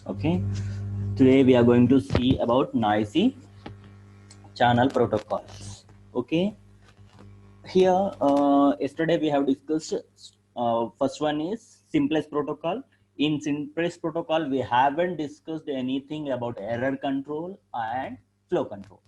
Okay, today we are going to see about noisy channel protocols. Okay, here yesterday we have discussed first one is simplest protocol. In simplest protocol we haven't discussed anything about error control and flow control.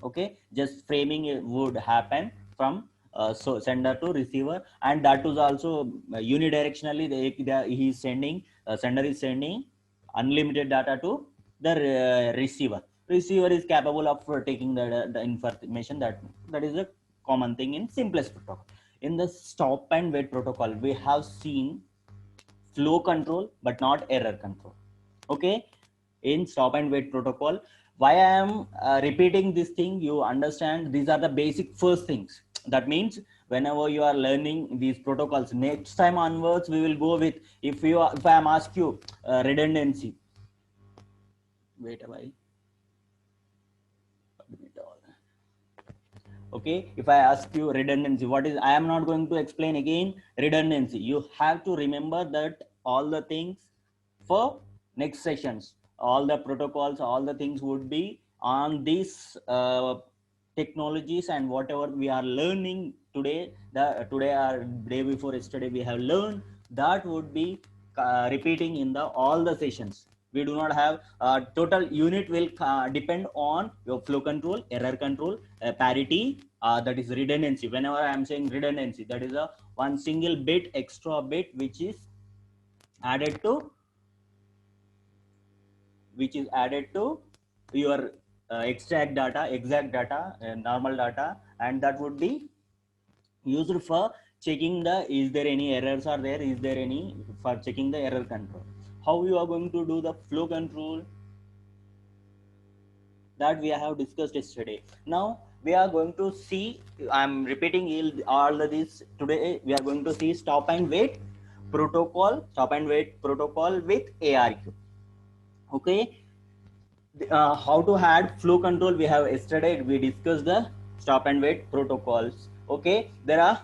Okay, just framing would happen from so sender to receiver, and that was also unidirectionally. He is sending, sender is sending unlimited data to the receiver is capable of taking the information. That is a common thing in simplest protocol. In the stop and wait protocol we have seen flow control but not error control. Okay, in stop and wait protocol, why I am repeating this thing, you understand these are the basic first things. That means whenever you are learning these protocols next time onwards, we will go with, if I am ask you redundancy, wait a while. Okay, if I ask you redundancy, what is, I am not going to explain again redundancy. You have to remember that all the things for next sessions, all the protocols, all the things would be on these technologies, and whatever we are learning today, the today or day before yesterday we have learned, that would be repeating in the all the sessions. We do not have total unit will depend on your flow control, error control, parity, that is redundancy. Whenever I am saying redundancy, that is a one single bit, extra bit which is added to your exact data, normal data, and that would be used for checking the, is there any errors are there, is there any, for checking the error control. How you are going to do the flow control, that we have discussed yesterday. Now we are going to see, I'm repeating all of this today. We are going to see stop and wait protocol with ARQ. Okay, how to add flow control, we have yesterday we discussed the stop and wait protocols. Okay, there are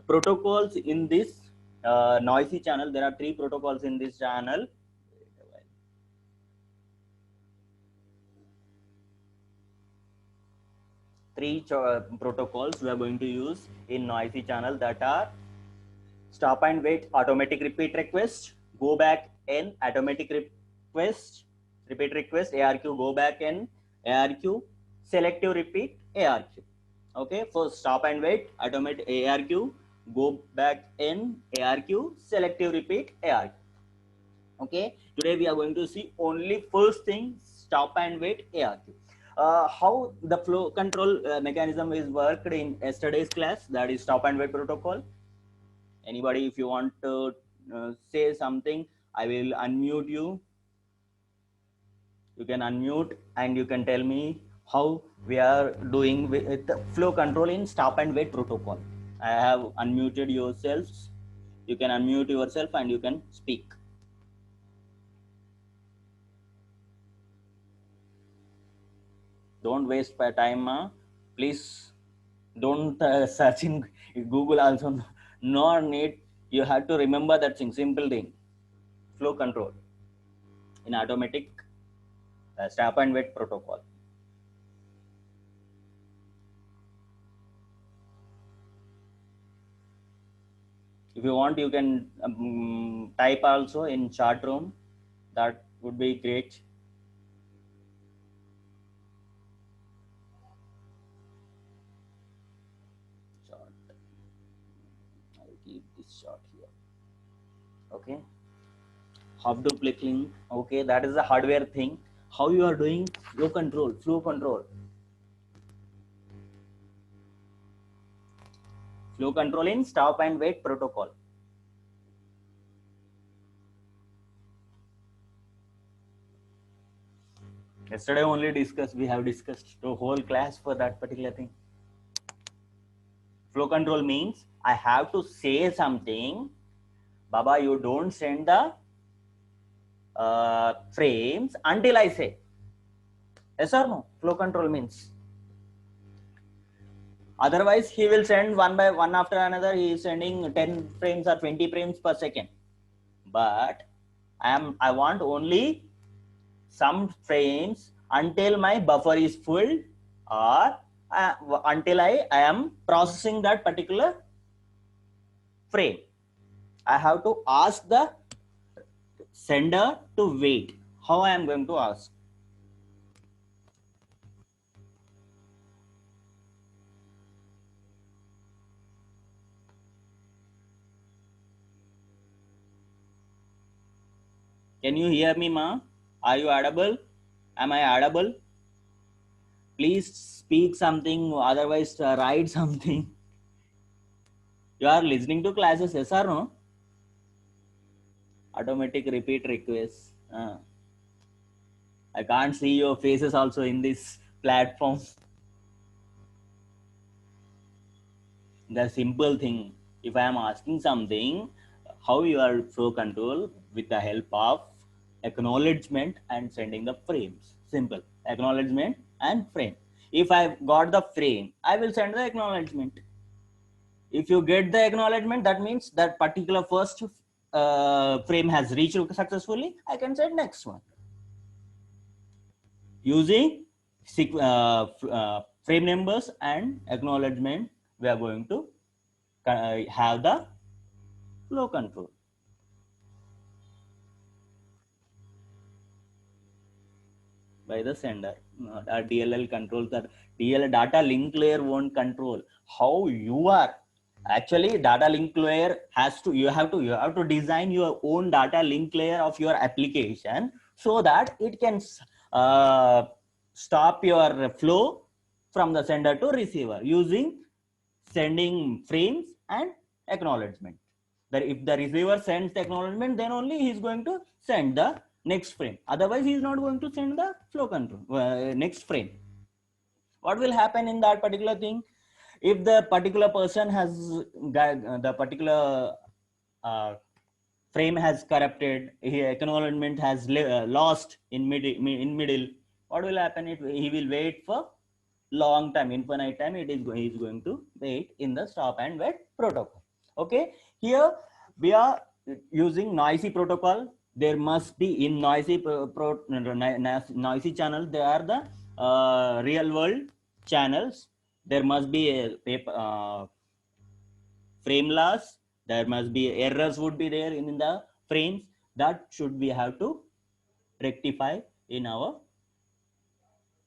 protocols in this noisy channel. There are three protocols in this channel. Three protocols we are going to use in noisy channel, that are stop and wait automatic repeat request, go back n automatic request, repeat request, ARQ go back n, ARQ selective repeat, ARQ. Okay, for stop and wait automatic ARQ go back n, ARQ selective repeat, ARQ. Okay, today we are going to see only first thing, stop and wait, ARQ. How the flow control mechanism is worked in yesterday's class, that is stop and wait protocol. Anybody, if you want to say something, I will unmute you. You can unmute and you can tell me how we are doing with the flow control in stop and wait protocol. I have unmuted yourselves. You can unmute yourself and you can speak. Don't waste my time, please. Don't search in Google also. No need. You have to remember that thing, simple thing. Flow control in automatic stop and wait protocol. If you want, you can type also in chat room. That would be great. Short. I'll keep this short here. Okay. How to clicking. Okay, that is the hardware thing. How you are doing flow control, flow control. Flow control in stop and wait protocol. Yesterday only discussed, we have discussed the whole class for that particular thing. Flow control means I have to say something. Baba, you don't send the frames until I say. Yes or no? Flow control means. Otherwise, he will send one by one after another. He is sending 10 frames or 20 frames per second. But I want only some frames until my buffer is full, or until I am processing that particular frame. I have to ask the sender to wait. How I am going to ask? Can you hear me, ma? Are you audible? Am I audible? Please speak something, otherwise write something. You are listening to classes, yes or no? Automatic repeat requests. I can't see your faces also in this platform. The simple thing, if I am asking something, how you are flow control with the help of acknowledgement and sending the frames. Simple. Acknowledgement and frame. If I got the frame, I will send the acknowledgement. If you get the acknowledgement, that means that particular first frame has reached successfully. I can send next one. Using frame numbers and acknowledgement, we are going to have the flow control. By the sender. Our DLL controls that. DLL data link layer won't control how you are. Actually, data link layer has to, you have to design your own data link layer of your application so that it can stop your flow from the sender to receiver using sending frames and acknowledgement. That if the receiver sends the acknowledgement, then only he is going to send the next frame. Otherwise, he is not going to send the flow control next frame. What will happen in that particular thing? If the particular person has the particular frame has corrupted, acknowledgement has lost in middle, what will happen? He will wait for long time, infinite time. He is going to wait in the stop and wait protocol. Okay, here we are using noisy protocol. There must be in noisy noisy channels, there are the real world channels. There must be a paper, frame loss. There must be errors would be there in the frames. That should we have to rectify in our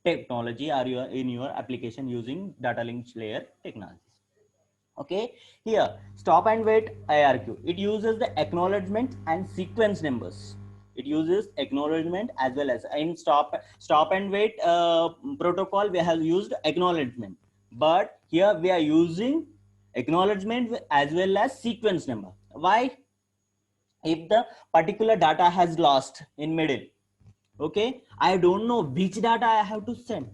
technology or in your application using data link layer technologies. Okay, here stop and wait IRQ. It uses the acknowledgement and sequence numbers. It uses acknowledgement as well as in stop and wait protocol. We have used acknowledgement, but here we are using acknowledgement as well as sequence number. Why? If the particular data has lost in middle, okay, I don't know which data I have to send.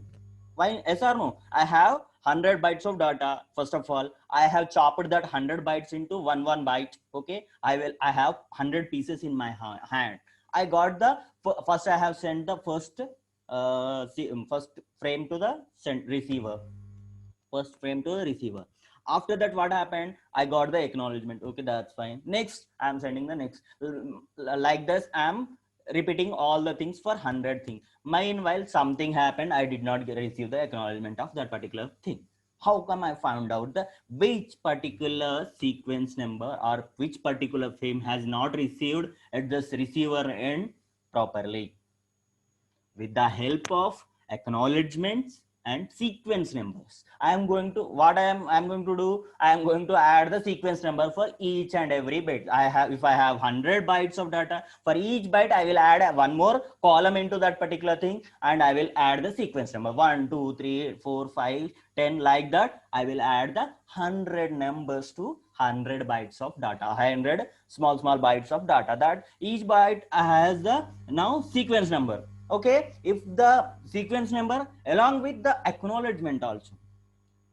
Why? Yes or no? I have 100 bytes of data. First of all, I have chopped that 100 bytes into one byte. Okay, I have 100 pieces in my hand. I got the first. I have sent the first first frame to the receiver. First frame to the receiver. After that, what happened? I got the acknowledgement. Okay, that's fine. Next, I'm sending the next. Like this, I'm repeating all the things for 100 things. Meanwhile, something happened. I did not receive the acknowledgement of that particular thing. How come I found out the which particular sequence number or which particular frame has not received at this receiver end properly? With the help of acknowledgements and sequence numbers, I am going to do, I am going to add the sequence number for each and every bit. If I have 100 bytes of data, for each byte I will add one more column into that particular thing, and I will add the sequence number 1 2 3 4 5 10, like that. I will add the 100 numbers to 100 bytes of data, 100 small bytes of data. That each byte has the now sequence number. Okay, if the sequence number along with the acknowledgement also,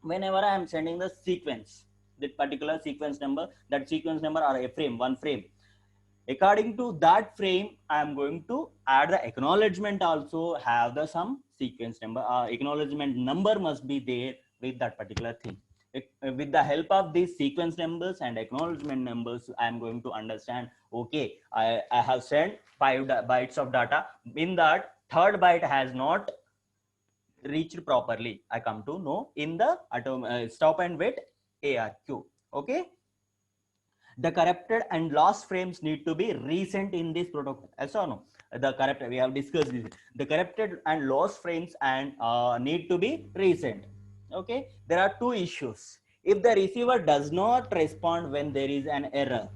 whenever I am sending the sequence, that particular sequence number, that sequence number or a frame, one frame, according to that frame, I am going to add the acknowledgement also have the some sequence number. Acknowledgement number must be there with that particular thing. With the help of these sequence numbers and acknowledgement numbers, I am going to understand, okay, I have sent 5 bytes of data. In that, third byte has not reached properly. I come to know in the stop and wait ARQ. Okay. The corrupted and lost frames need to be resent in this protocol. Yes or no? The corrupted, we have discussed this. The corrupted and lost frames and need to be resent. Okay. There are two issues. If the receiver does not respond when there is an error,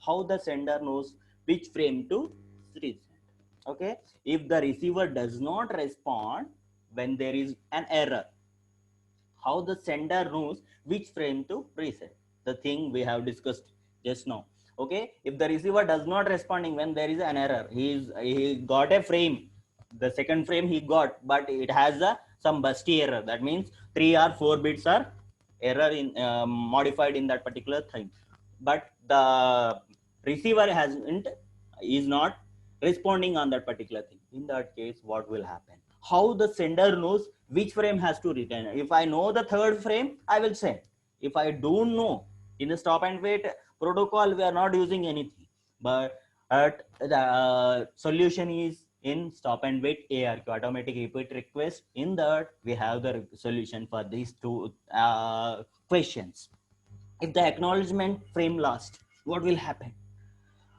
how the sender knows which frame to resend? Okay. If the receiver does not respond when there is an error, how the sender knows which frame to reset? The thing we have discussed just now. Okay, if the receiver does not responding when there is an error, he got a frame, the second frame he got, but it has a some busty error. That means 3 or 4 bits are error in modified in that particular thing, but the receiver hasn't is not responding on that particular thing. In that case, what will happen? How the sender knows which frame has to return? If I know the third frame, I will send. If I don't know, in the stop and wait protocol, we are not using anything, but the solution is in stop and wait ARQ, automatic repeat request. In that, we have the solution for these two questions. If the acknowledgement frame lost, what will happen?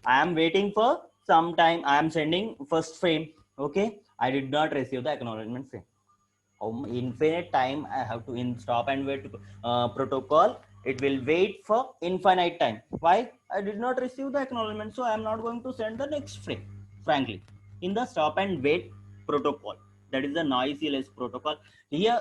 I am waiting for some time. I am sending first frame. Okay, I did not receive the acknowledgement frame. How infinite time I have to in stop and wait protocol? It will wait for infinite time. Why? I did not receive the acknowledgement, so I am not going to send the next frame. Frankly, in the stop and wait protocol, that is the noisy-less protocol. Here,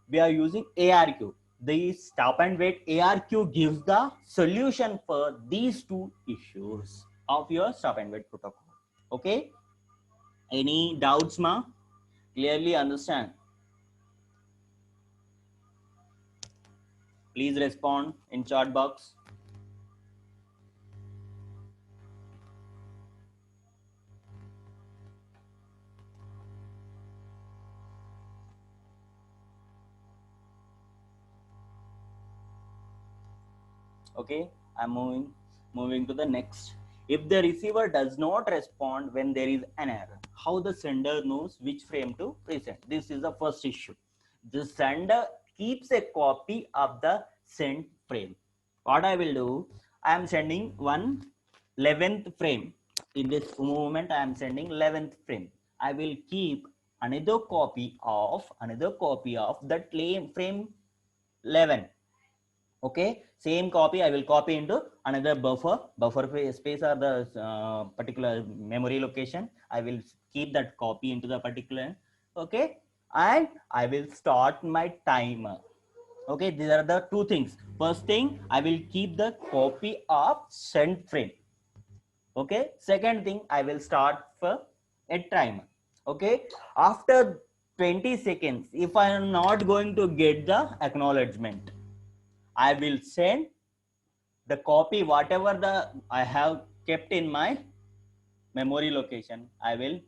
we are using ARQ. The stop and wait ARQ gives the solution for these two issues of your stop and wait protocol. Okay. Any doubts, ma? Clearly understand. Please respond in chat box. Okay, I'm moving to the next. If the receiver does not respond when there is an error, how the sender knows which frame to present? This is the first issue. The sender keeps a copy of the sent frame. What I will do, I am sending 11th frame. In this moment, I am sending 11th frame. I will keep another copy of that frame 11. Okay, same copy I will copy into another buffer space or the particular memory location. I will keep that copy into the particular. Okay, and I will start my timer. Okay, these are the two things. First thing, I will keep the copy of sent frame. Okay, second thing, I will start for a timer. Okay, after 20 seconds, if I am not going to get the acknowledgement, I will send the copy, whatever the I have kept in my memory location. I will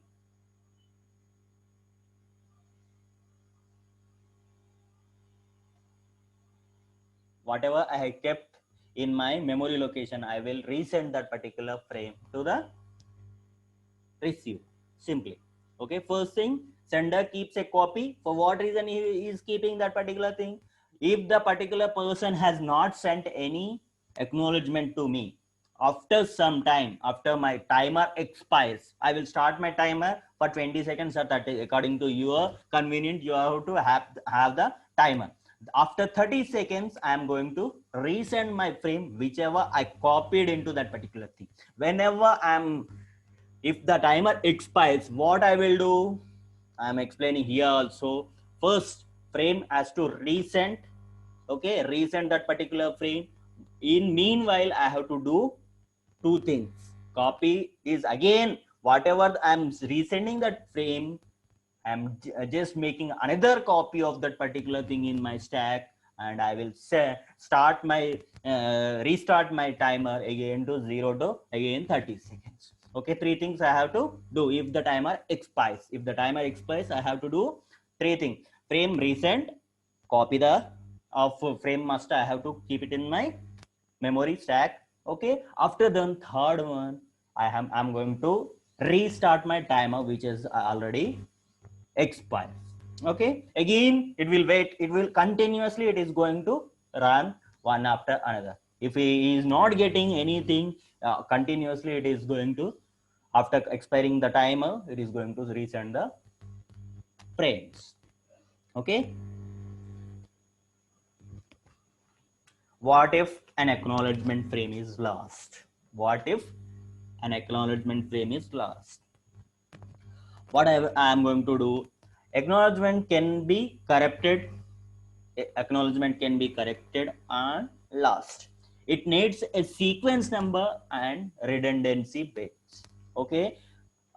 whatever I have kept in my memory location, I will resend that particular frame to the receive simply. Okay, first thing, sender keeps a copy. For what reason he is keeping that particular thing? If the particular person has not sent any acknowledgement to me, after some time, after my timer expires, I will start my timer for 20 seconds or 30, according to your convenient. You have to have the timer. After 30 seconds, I am going to resend my frame, whichever I copied into that particular thing. Whenever if the timer expires, what I will do, I am explaining here also. First frame has to resend. Okay, resend that particular frame. In meanwhile, I have to do two things. Copy is again whatever I'm resending that frame, I'm just making another copy of that particular thing in my stack, and I will start my restart my timer again to 0 to again 30 seconds. Okay, three things I have to do if the timer expires. If the timer expires, I have to do three things. Frame resend, copy the of frame master. I have to keep it in my memory stack. Okay, after the third one, I'm going to restart my timer which is already expired. Okay, again it will wait, it will continuously, it is going to run one after another. If he is not getting anything continuously, it is going to, after expiring the timer, it is going to resend the frames. Okay, what if an acknowledgement frame is lost? What if an acknowledgement frame is lost? What I am going to do, acknowledgement can be corrupted, acknowledgement can be corrected and lost. It needs a sequence number and redundancy bits. Okay,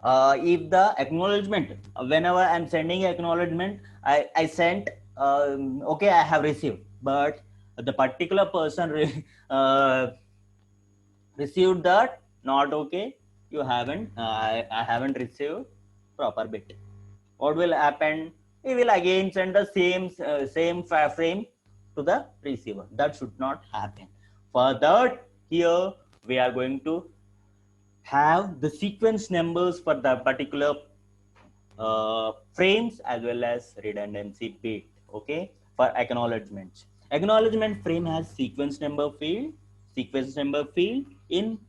if the acknowledgement, whenever I'm sending acknowledgement, I sent okay, I have received, but the particular person received that not okay, you haven't, I haven't received proper bit. What will happen? We will again send the same frame to the receiver. That should not happen. For that, here we are going to have the sequence numbers for the particular frames as well as redundancy bit. Okay, for acknowledgements. Acknowledgement frame has sequence number field. Sequence number field in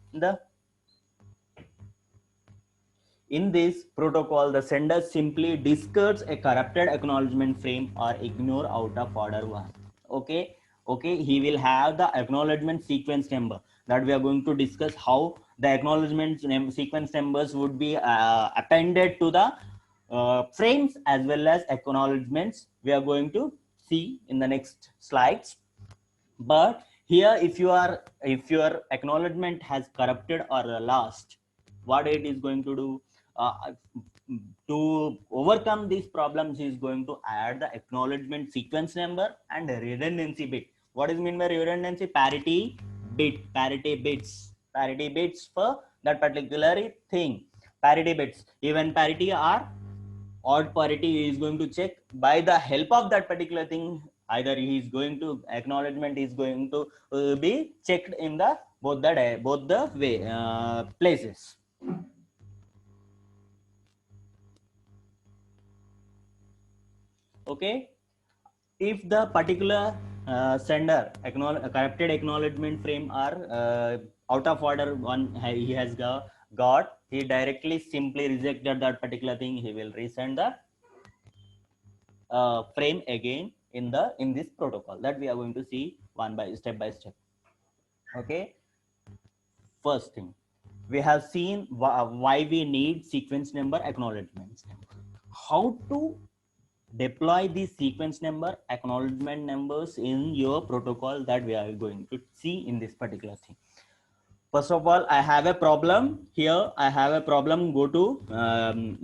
this protocol, the sender simply discards a corrupted acknowledgement frame or ignore out of order one. Okay, okay, he will have the acknowledgement sequence number that we are going to discuss how the acknowledgement sequence numbers would be appended to the frames as well as acknowledgements. We are going to see in the next slides. But here, if your acknowledgement has corrupted or lost, what it is going to do, to overcome these problems, is going to add the acknowledgement sequence number and redundancy bit. What is mean by redundancy? Parity bits for that particular thing. Parity bits, even parity or odd parity is going to check by the help of that particular thing. Either he is going to, acknowledgement is going to be checked in the both the way places. Okay, if the particular sender corrupted acknowledgement frame are out of order one he has got, he directly simply rejected that particular thing. He will resend the frame again in this protocol that we are going to see step by step. Okay, first thing, we have seen why we need sequence number acknowledgements. How to deploy these sequence number acknowledgement numbers in your protocol, that we are going to see in this particular thing. First of all, I have a problem here. I have a problem. Go to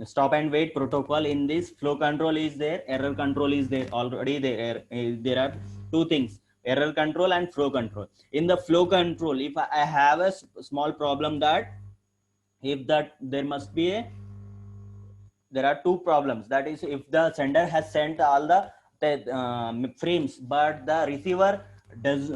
stop and wait protocol. In this, flow control is there, error control is there. Already there are two things: error control and flow control. In the flow control, if I have a small problem, that if that there must be a, there are two problems. That is, if the sender has sent all the frames, but the receiver does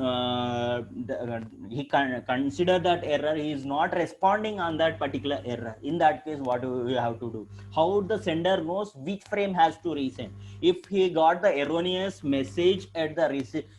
he can consider that error, he is not responding on that particular error. In that case, what do we have to do? How the sender knows which frame has to resend? If he got the erroneous message at the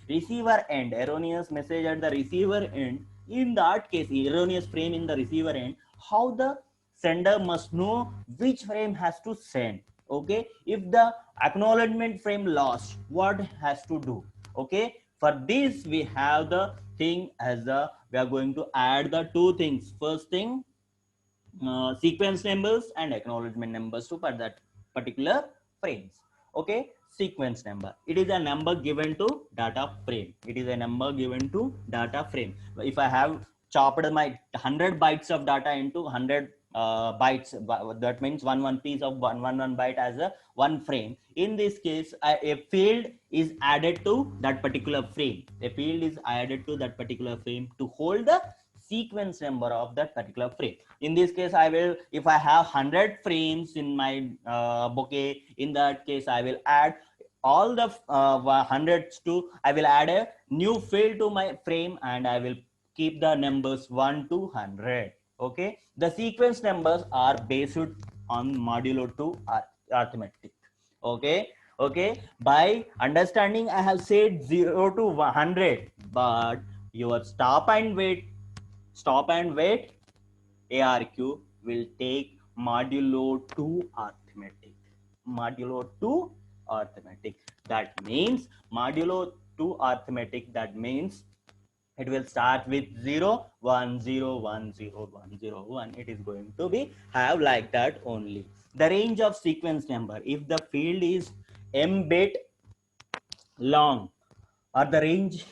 receiver end, erroneous message at the receiver end, in that case, erroneous frame in the receiver end, how the sender must know which frame has to send? Okay, if the acknowledgement frame lost, what has to do? Okay, for this we have the thing as a, we are going to add the two things. First thing, sequence numbers and acknowledgement numbers to for that particular frames. Okay, sequence number, it is a number given to data frame. It is a number given to data frame. If I have chopped my 100 bytes of data into 100 bytes, that means one piece of one byte as a one frame. In this case, a field is added to that particular frame. A field is added to that particular frame to hold the sequence number of that particular frame. In this case, I will, if I have 100 frames in my bouquet, in that case I will add all the hundreds to, I will add a new field to my frame, and I will keep the numbers 1 to 100. Okay, the sequence numbers are based on modulo 2 arithmetic. Okay, okay, by understanding I have said 0 to 100, but your stop and wait ARQ will take modulo 2 arithmetic. Modulo 2 arithmetic. That means modulo 2 arithmetic. That means it will start with 0 1 0 1 0 1 0 1. It is going to be have like that only. The range of sequence number, if the field is m bit long, or the range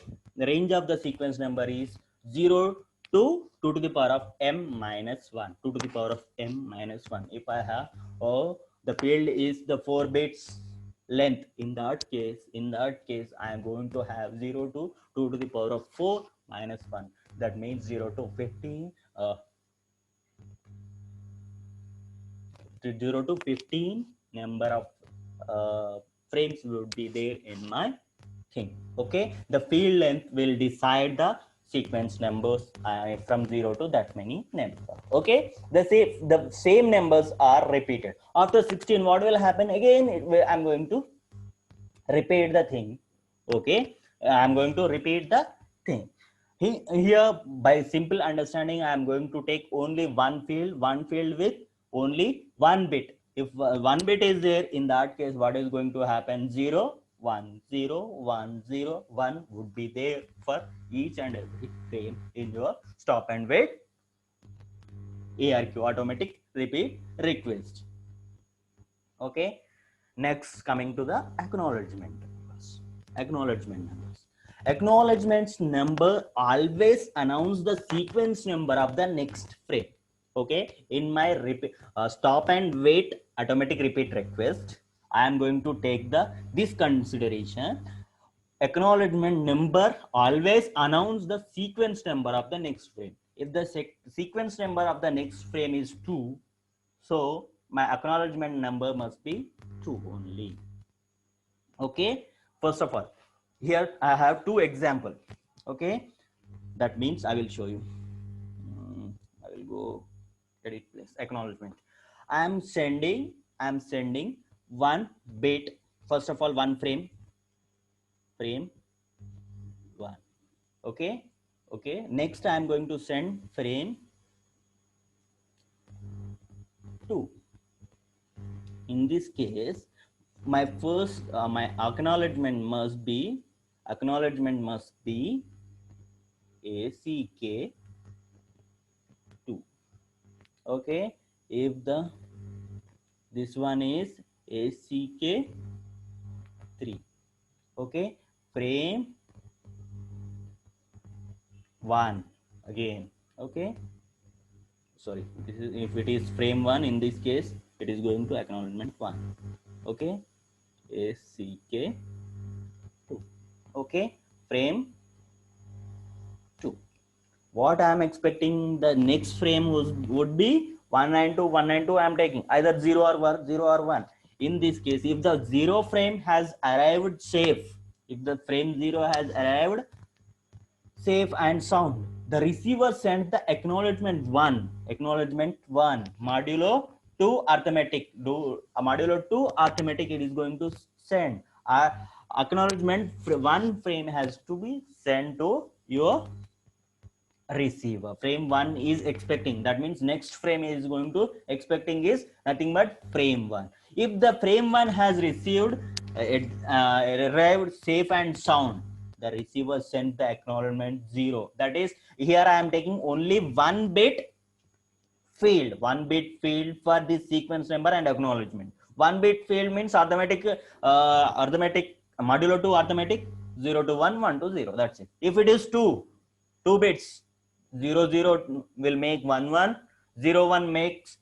of the sequence number is 0 to 2 to the power of m minus 1, 2 to the power of m minus 1. If I have, oh, the field is the 4 bits length, in that case I am going to have 0 to 2 to the power of 4 minus 1. That means 0 to 15, 0 to 15 number of frames would be there in my thing. Okay, the field length will decide the sequence numbers from 0 to that many numbers. Okay, the same numbers are repeated after 16. What will happen again? I'm going to repeat the thing. Okay, I'm going to repeat the thing. Here, by simple understanding, I am going to take only one field with only one bit. If one bit is there, in that case what is going to happen? 0 1 0 1 0 1 would be there for each and every frame in your stop and wait ARQ, automatic repeat request. Okay, next coming to the acknowledgement numbers. Acknowledgements number always announce the sequence number of the next frame. Okay, in my stop and wait automatic repeat request, I am going to take this consideration. Acknowledgement number always announce the sequence number of the next frame. If the sequence number of the next frame is 2, so my acknowledgement number must be 2 only. Okay, first of all, here I have two examples. Okay, that means I will show you. I will go edit place acknowledgement. I'm sending one bit. First of all, one frame 1. Okay, next I'm going to send frame 2. In this case, my first my acknowledgement must be ACK 2. Okay, if this one is ACK 3. Okay, frame 1 again. Okay, sorry, if it is frame 1, in this case it is going to acknowledgement 1. Okay, ACK 2. Okay, frame 2. What I am expecting the next frame would be 192. I am taking either 0 or 1. In this case, if the 0 frame has arrived safe, if the frame 0 has arrived safe and sound, the receiver sends the acknowledgement 1 modulo 2 arithmetic. Modulo 2 arithmetic, it is going to send acknowledgement 1 frame has to be sent to your receiver. Frame 1 is expecting, that means next frame is going to expecting is nothing but frame 1. If the frame 1 has received arrived safe and sound, the receiver sent the acknowledgement 0. That is, here I am taking only one bit field for this sequence number and acknowledgement. One bit field means arithmetic modulo 2 arithmetic 0 to 1, 1 to 0. That's it. If it is two bits, 0 0 will make 1 1, 0 1 makes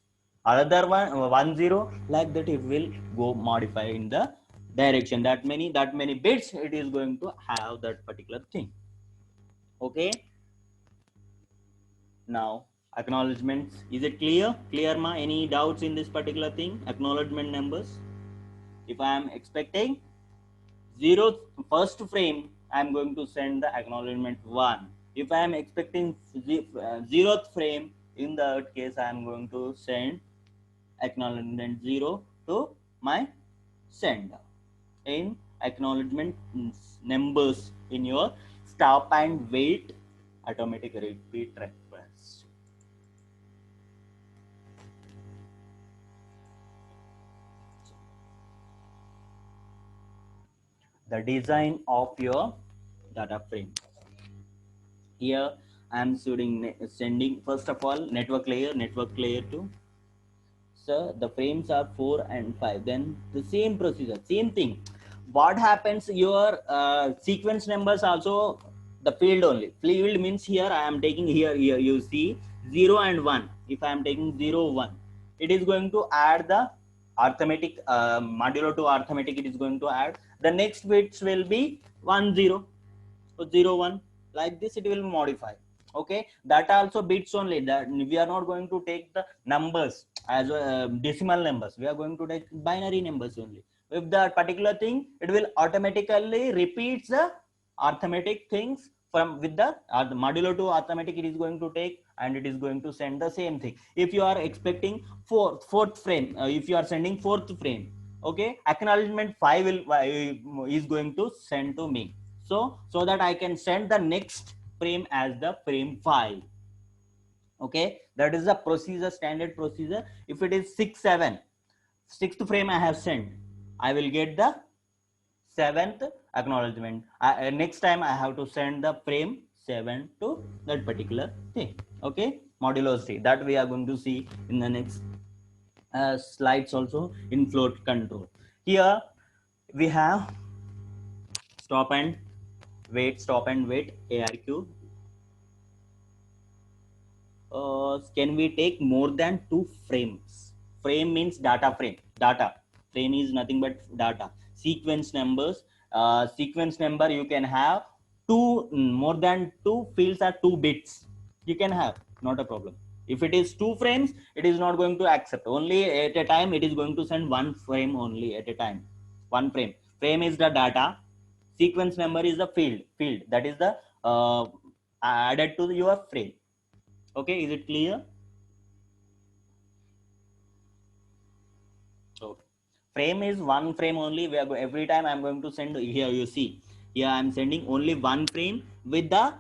another 1 0, like that it will go modify in the direction. That many bits it is going to have that particular thing. Okay, now acknowledgements, is it clear ma? Any doubts in this particular thing? Acknowledgement numbers, if I am expecting 0th first frame, I am going to send the acknowledgement 1. If I am expecting 0th frame, In that case, I am going to send acknowledgement 0 to my sender in acknowledgement numbers in your stop and wait automatic repeat request. The design of your data frame. Here I am sending first of all network layer to. So the frames are 4 and 5. Then the same procedure, same thing. What happens? Your sequence numbers also the field only. Field means here I am taking here you see 0 and 1. If I am taking 0 1, it is going to add the arithmetic modulo to arithmetic. It is going to add the next bits will be 1 0. So 0 1 like this it will modify. Okay, that also bits only, that we are not going to take the numbers as decimal numbers, we are going to take binary numbers only. If that particular thing, it will automatically repeats the arithmetic things from with the modulo to arithmetic, it is going to take and it is going to send the same thing. If you are expecting fourth frame, if you are sending fourth frame, okay, acknowledgement 5 will is going to send to me, so that I can send the next frame as the frame 5. Okay, that is the procedure, standard procedure. If it is 6 7, sixth frame I have sent, I will get the seventh acknowledgement. Next time I have to send the frame 7 to that particular thing. Okay, modulo C, that we are going to see in the next slides also in float control. Here we have stop and wait ARQ. Can we take more than 2 frames? Frame means data frame. Data frame is nothing but data. Sequence numbers. Sequence number you can have more than 2 fields are 2 bits. You can have, not a problem. If it is 2 frames, it is not going to accept. Only at a time it is going to send 1 frame only at a time. 1 frame. Frame is the data. Sequence number is the field. That is the added to your frame. Okay, is it clear? Okay. Frame is 1 frame only. We are every time I'm going to send here. You see, here I'm sending only 1 frame with the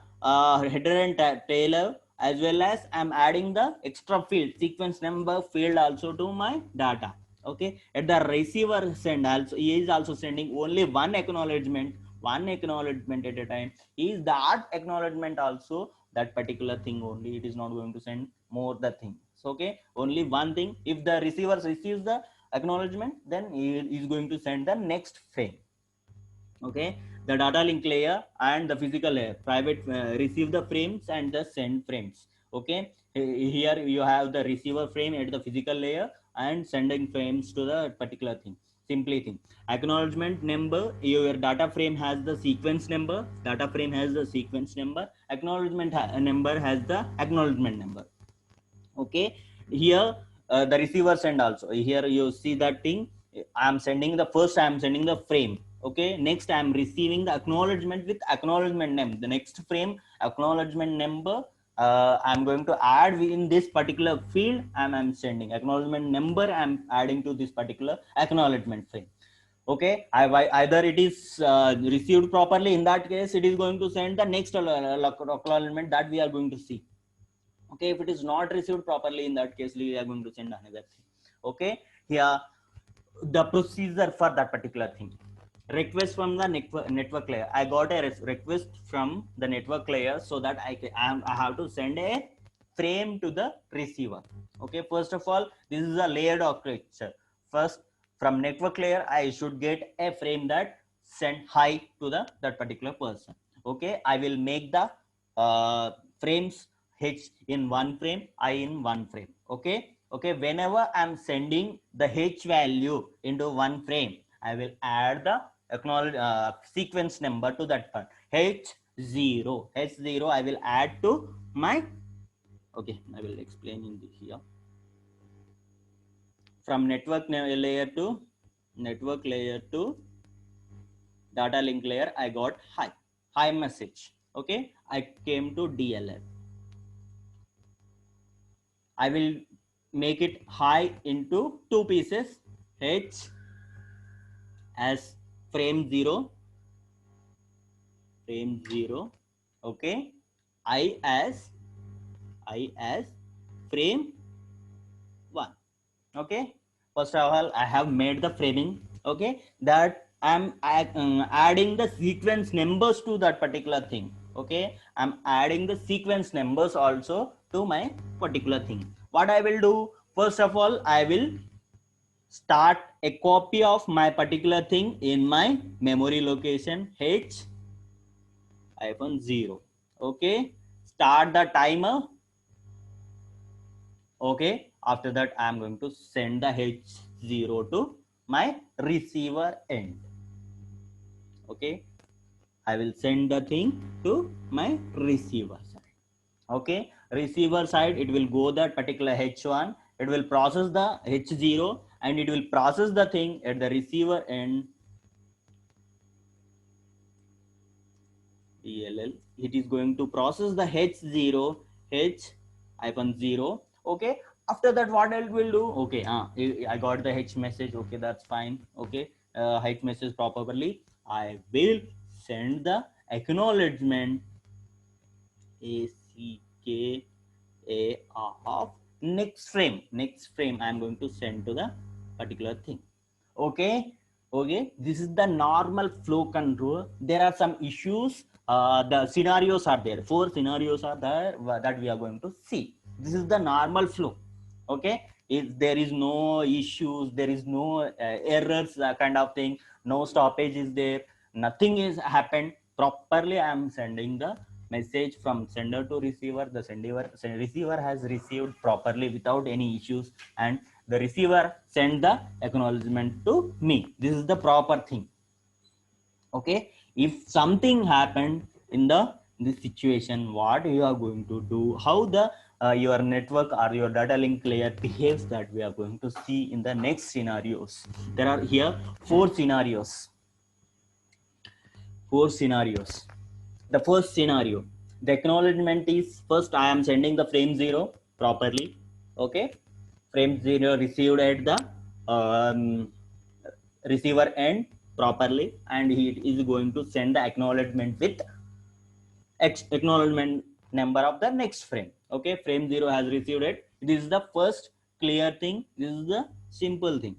header and tailor, as well as I'm adding the extra field, sequence number field also to my data. Okay, at the receiver send also, he is also sending only one acknowledgement at a time. Is that acknowledgement also that particular thing only? It is not going to send more the thing. So okay, only one thing. If the receiver receives the acknowledgement, then he is going to send the next frame. Okay, the data link layer and the physical layer, private receive the frames and the send frames. Okay, here you have the receiver frame at the physical layer and sending frames to the particular thing. Simply thing, acknowledgement number, your data frame has the sequence number, data frame has the sequence number, acknowledgement number has the acknowledgement number. Okay, here the receiver send also, here you see that thing, I am sending the first, I am sending the frame. Okay, next I am receiving the acknowledgement with acknowledgement name, the next frame acknowledgement number I'm going to add in this particular field, and I'm sending acknowledgement number, I'm adding to this particular acknowledgement frame. Okay, either it is received properly, in that case it is going to send the next acknowledgement that we are going to see. Okay, if it is not received properly, in that case we are going to send another thing. Okay, here the procedure for that particular thing, request from the network layer. I got a request from the network layer, so that I have to send a frame to the receiver. Okay, first of all, this is a layered architecture. First, from network layer I should get a frame that send hi to the that particular person. Okay, I will make the frames h in one frame, I in one frame. Okay, okay, whenever I'm sending the h value into one frame, I will add the acknowledge sequence number to that part. h0 I will add to my, okay, I will explain in the here. From network layer to data link layer, I got hi message. Okay, I came to DLL. I will make it high into two pieces, H as frame 0, okay, I as frame 1. Okay, first of all I have made the framing, okay, that I'm adding the sequence numbers to that particular thing. Okay, I'm adding the sequence numbers also to my particular thing. What I will do, first of all I will start a copy of my particular thing in my memory location H hyphen 0. Okay, start the timer. Okay, after that I am going to send the H0 to my receiver end. Okay, I will send the thing to my receiver side. Okay, receiver side, it will go that particular H1, it will process the H0 and it will process the thing at the receiver end. DLL, it is going to process the H0, H hyphen 0. Okay, after that what I will do, okay, I got the H message, okay, that's fine. Okay, H message properly, I will send the acknowledgement ACK of next frame. I'm going to send to the particular thing. Okay, this is the normal flow control. There are some issues, the scenarios are there, 4 scenarios are there that we are going to see. This is the normal flow. Okay, if there is no issues, there is no errors, kind of thing, no stoppage is there, nothing is happened properly. I am sending the message from sender to receiver. The receiver has received properly without any issues, and the receiver send the acknowledgement to me. This is the proper thing. Okay, if something happened in this situation, what you are going to do, how the your network or your data link layer behaves, that we are going to see in the next scenarios. There are here four scenarios. The first scenario, the acknowledgement is, first I am sending the frame 0 properly. Okay, frame 0 received at the receiver end properly, and he is going to send the acknowledgement with acknowledgement number of the next frame. Okay, frame 0 has received it. This is the first clear thing, this is the simple thing,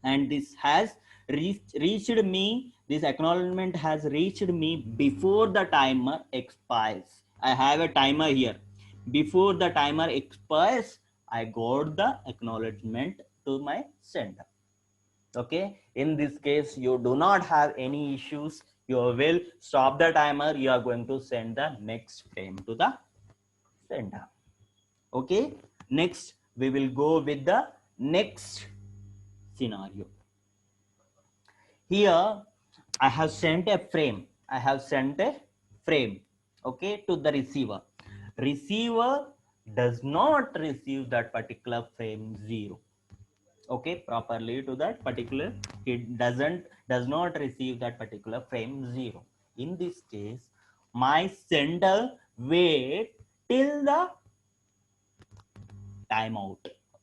and this has reached me, this acknowledgement has reached me before the timer expires. I have a timer here. Before the timer expires, I got the acknowledgement to my sender. Okay, in this case you do not have any issues. You will stop the timer, you are going to send the next frame to the sender. Okay, next we will go with the next scenario. Here I have sent a frame, okay, to the receiver. Receiver does not receive that particular frame 0, okay, properly to that particular, it does not receive that particular frame 0. In this case, my sender wait till the timeout,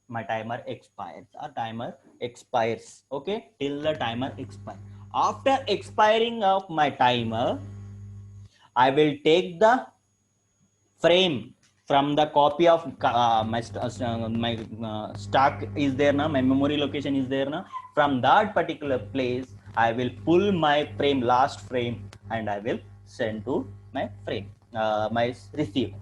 my timer expires, okay, till the timer expires. After expiring of my timer, I will take the frame from the copy of my stock is there now, my memory location is there now. From that particular place, I will pull my frame, last frame, and I will send to my frame, my receiver.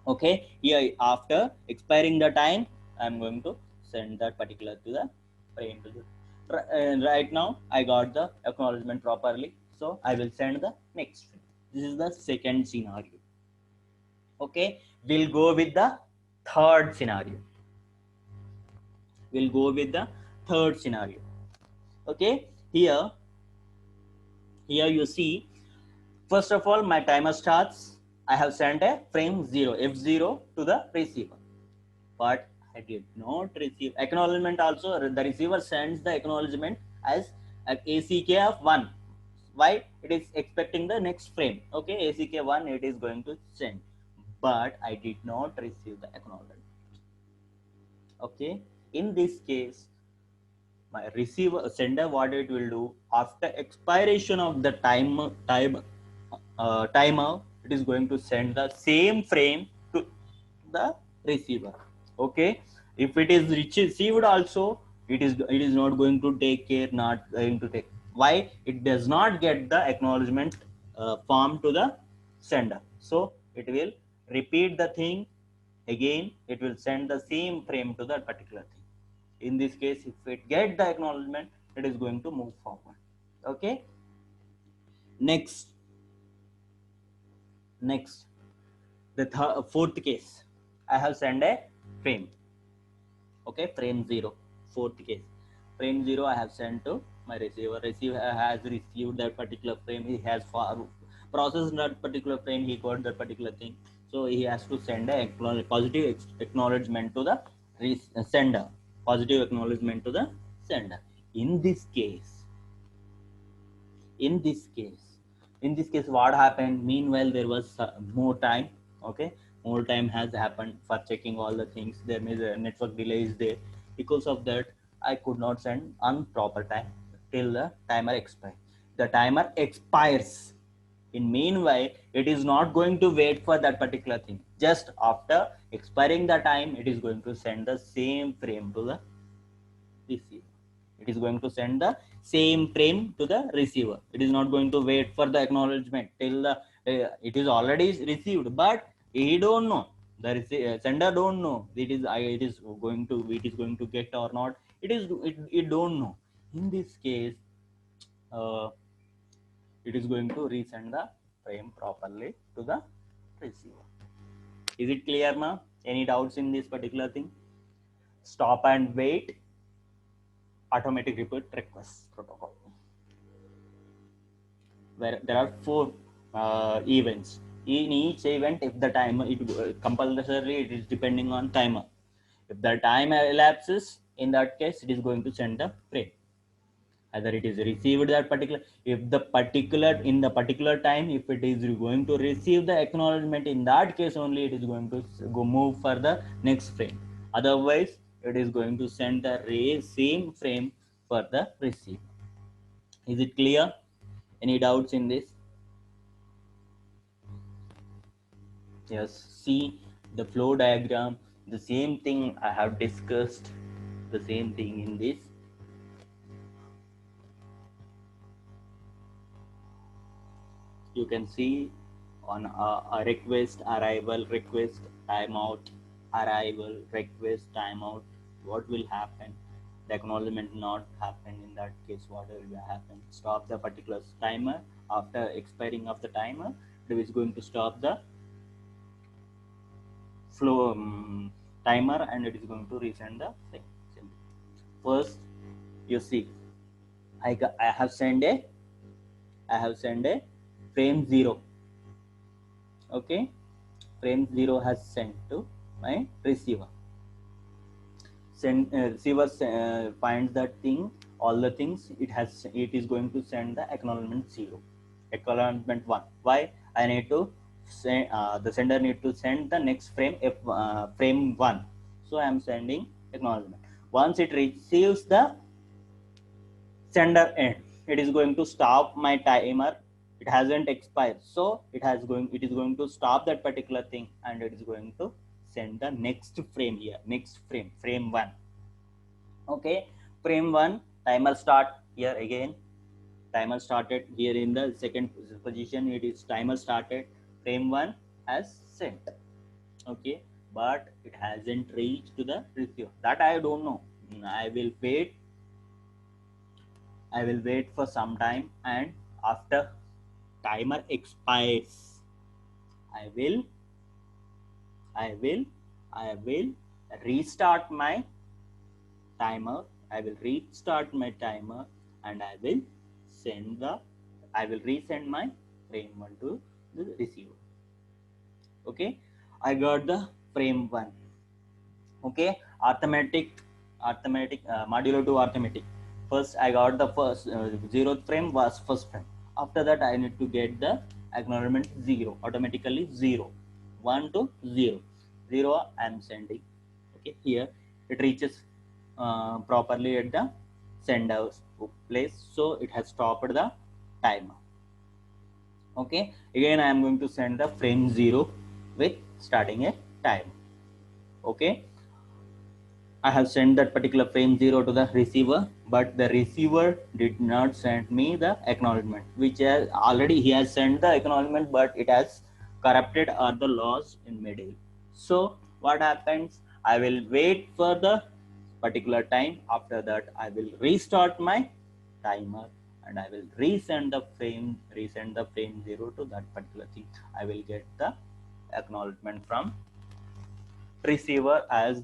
Okay, here after expiring the time, I'm going to send that particular to the frame to the right now I got the acknowledgement properly, so I will send the next frame. This is the second scenario. Okay, we'll go with the third scenario. Okay, here you see, first of all my timer starts. I have sent a frame 0, F0 to the receiver, but I did not receive acknowledgement. Also the receiver sends the acknowledgement as ACK of 1. Why? It is expecting the next frame. Okay, ACK 1 it is going to send, but I did not receive the acknowledgement. Okay, in this case, my receiver sender, what it will do after expiration of the timer, it is going to send the same frame to the receiver. Okay, if it is received also, it is not going to take care, not going to take. Why? It does not get the acknowledgement form to the sender, so it will repeat the thing again. It will send the same frame to that particular thing. In this case, if it get the acknowledgement, it is going to move forward. Okay, next the fourth case, I have sent a frame. Okay, frame 0, fourth case, frame 0 I have sent to my receiver. Receiver has received that particular frame, he has processed that particular frame, he got that particular thing, so he has to send a positive acknowledgement to the sender, positive acknowledgement to the sender. in this case in this case in this case, what happened, meanwhile there was more time. Okay, more time has happened for checking all the things. There is a network delay is there. Because of that, I could not send on proper time till the timer expires. The timer expires. In meanwhile, it is not going to wait for that particular thing. Just after expiring the time, it is going to send the same frame to the receiver. It is going to send the same frame to the receiver. It is not going to wait for the acknowledgement till the it is already received, but he don't know. The sender don't know it is going to get or not. It don't know. In this case, uh, it is going to resend the frame properly to the receiver. Is it clear now? Any doubts in this particular thing? Stop and wait automatic repeat request protocol, where there are 4 events. In each event, if the timer, it compulsorily it is depending on timer. If the time elapses, in that case, it is going to send the frame. Either it is received that particular, if the particular in the particular time, if it is going to receive the acknowledgement, in that case only it is going to go move for the next frame. Otherwise, it is going to send the same frame for the receiver. Is it clear? Any doubts in this? Yes, see the flow diagram, the same thing I have discussed, the same thing in this. You can see on a request, arrival, request, timeout, arrival, request, timeout, what will happen? The acknowledgement not happen. In that case, what will happen? Stop the particular timer. After expiring of the timer, it is going to stop the flow timer, and it is going to resend the frame. First, you see, I have sent a frame 0. Okay, frame 0 has sent to my receiver. Receiver finds that thing, all the things, it is going to send the acknowledgement 0, acknowledgement 1. Why? I need to send the sender need to send the next frame, frame 1. So I am sending acknowledgement. Once it receives the sender end, it is going to stop my timer. It hasn't expired, so it is going to stop that particular thing, and it is going to send the next frame here, next frame 1. Okay, frame 1, timer start here again. Timer started here in the second position. It is timer started. Frame 1 has sent. Okay, but it hasn't reached to the receiver. That I don't know. I will wait for some time, and after timer expires, I will restart my timer. I will restart my timer, and I will resend my frame 1 to the receiver. Okay, I got the frame 1. Okay, arithmetic modulo to arithmetic. First, I got the first 0th frame was first frame. After that, I need to get the acknowledgement 0, automatically 0. 1 to 0. 0 I am sending. Okay, here it reaches properly at the sender's place, so it has stopped the timer. Okay, again I am going to send the frame 0 with starting a time. Okay, I have sent that particular frame 0 to the receiver, but the receiver did not send me the acknowledgement, which has already he has sent the acknowledgement, but it has corrupted or the loss in middle. So what happens? I will wait for the particular time. After that, I will restart my timer and I will resend the frame 0 to that particular thing. I will get the acknowledgement from receiver as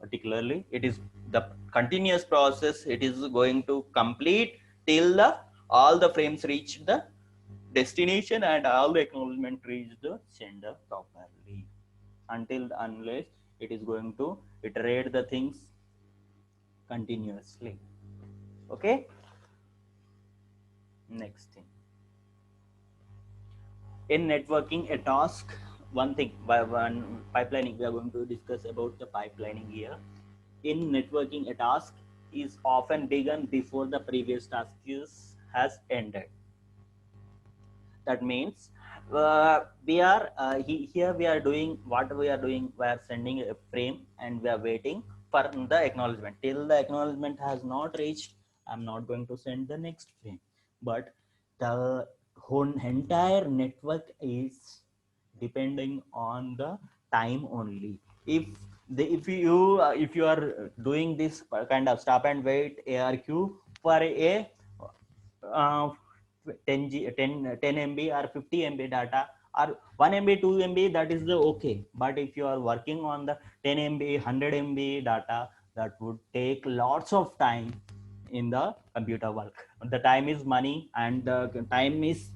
particularly it is the continuous process. It is going to complete till the all the frames reach the destination and all the acknowledgement reach the sender properly, unless it is going to iterate the things continuously. Okay, next thing, in networking a task, one thing by one pipelining, we are going to discuss about the pipelining here. In networking, a task is often begun before the previous task has ended. That means we are here we are doing what we are doing. We are sending a frame and we are waiting for the acknowledgement. Till the acknowledgement has not reached, I'm not going to send the next frame. But the whole entire network is depending on the time only. If you are doing this kind of stop and wait ARQ for a uh, 10 MB or 50 MB data or 1 MB 2 MB, that is the okay. But if you are working on the 10 MB 100 MB data, that would take lots of time in the computer work. The time is money and the time is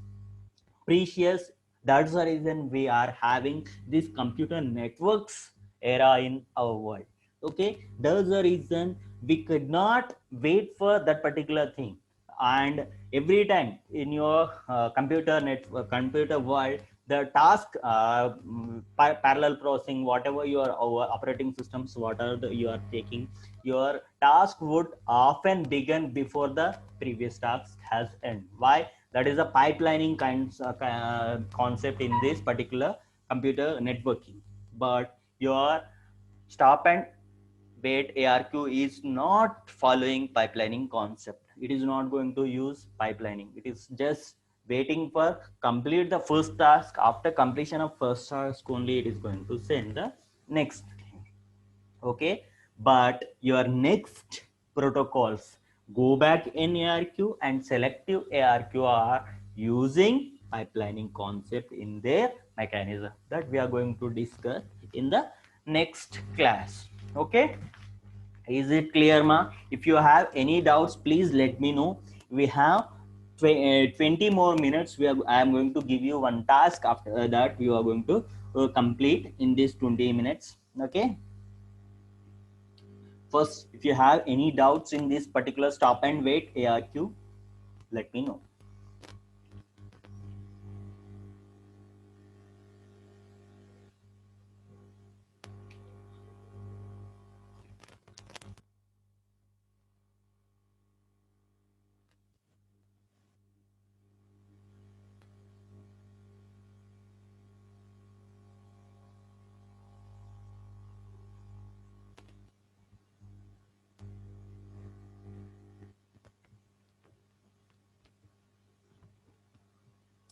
precious. That's the reason we are having this computer networks era in our world. Okay, that's the reason we could not wait for that particular thing. And every time in your computer world, the task parallel processing, whatever your operating systems, whatever you are taking, your task would often begin before the previous task has end. Why? That is a pipelining concept in this particular computer networking. But your stop and wait ARQ is not following pipelining concept. It is not going to use pipelining. It is just waiting for complete the first task. After completion of first task only, it is going to send the next thing. Okay, but your next protocols go back in ARQ and selective ARQ are using pipelining concept in their mechanism that we are going to discuss in the next class. Okay, is it clear, ma? If you have any doubts, please let me know. We have 20 more minutes. I am going to give you one task. After that, you are going to complete in these 20 minutes. Okay. First, if you have any doubts in this particular stop and wait ARQ, let me know.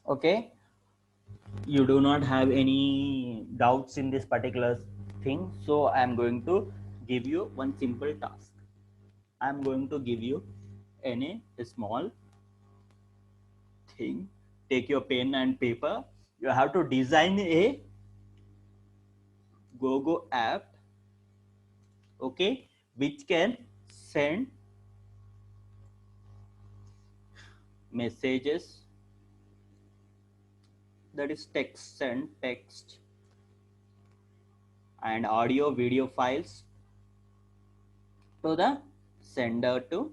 Okay, you do not have any doubts in this particular thing, so I am going to give you one simple task. I am going to give you a small thing. Take your pen and paper. You have to design a GoGo app, okay, which can send messages, that is text, send text and audio video files to the sender to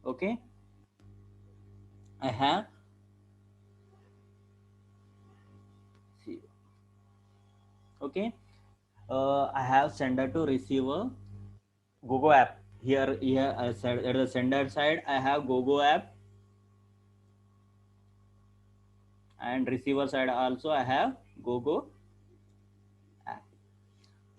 Okay, I have okay. I have sender to receiver Gogo app. Here I said at the sender side I have Gogo app, and receiver side also I have Gogo app.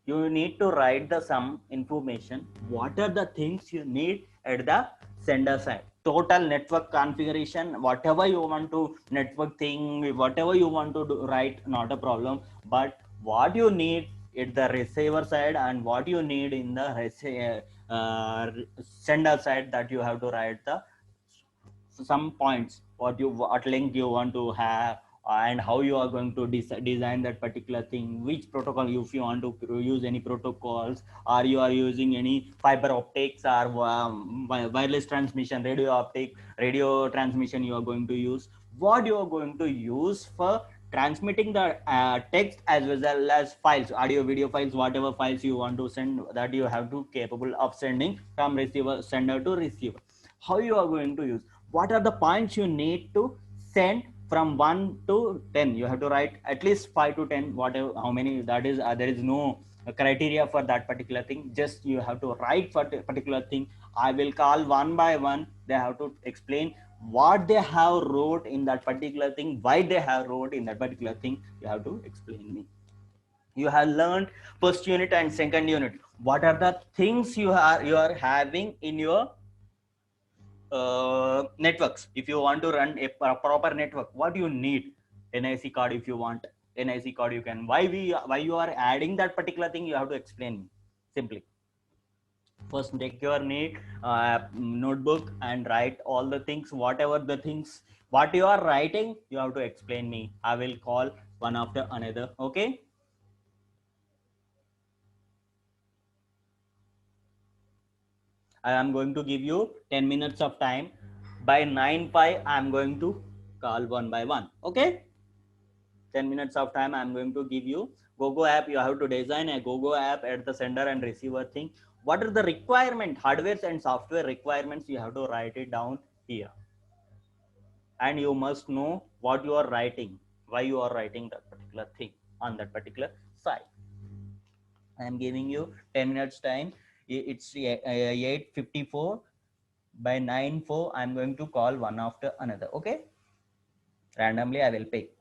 You need to write the some information. What are the things you need at the sender side? Total network configuration, whatever you want to network thing, whatever you want to do, write, not a problem. But what you need at the receiver side and what you need in the sender side, that you have to write the some points, what link you want to have, and how you are going to design that particular thing, which protocol, if you want to use any protocols, or you are using any fiber optics or wireless transmission, radio transmission you are going to use, what you are going to use for transmitting the text as well as files, audio video files, whatever files you want to send, that you have to capable of sending from receiver sender to receiver. How you are going to use, what are the points you need to send from 1 to 10, you have to write at least 5 to 10, whatever, how many that is, there is no criteria for that particular thing, just you have to write for the particular thing. I will call one by one, they have to explain what they have wrote in that particular thing, why they have wrote in that particular thing, you have to explain me. You have learned first unit and second unit, what are the things you are having in your networks. If you want to run a proper network, what you need, NIC card. If you want NIC card, you can. Why you are adding that particular thing, you have to explain me simply. First take your notebook and write all the things, whatever the things what you are writing, you have to explain me. I will call one after another. Okay, I am going to give you 10 minutes of time. By 9:05 I am going to call one by one. Okay, 10 minutes of time I'm going to give you. Gogo app, you have to design a Gogo app at the sender and receiver thing. What are the requirement, hardware and software requirements, you have to write it down here. And you must know what you are writing, why you are writing that particular thing on that particular site. I am giving you 10 minutes time. It's 8:54. By 9:04 I'm going to call one after another. Okay, randomly I will pick.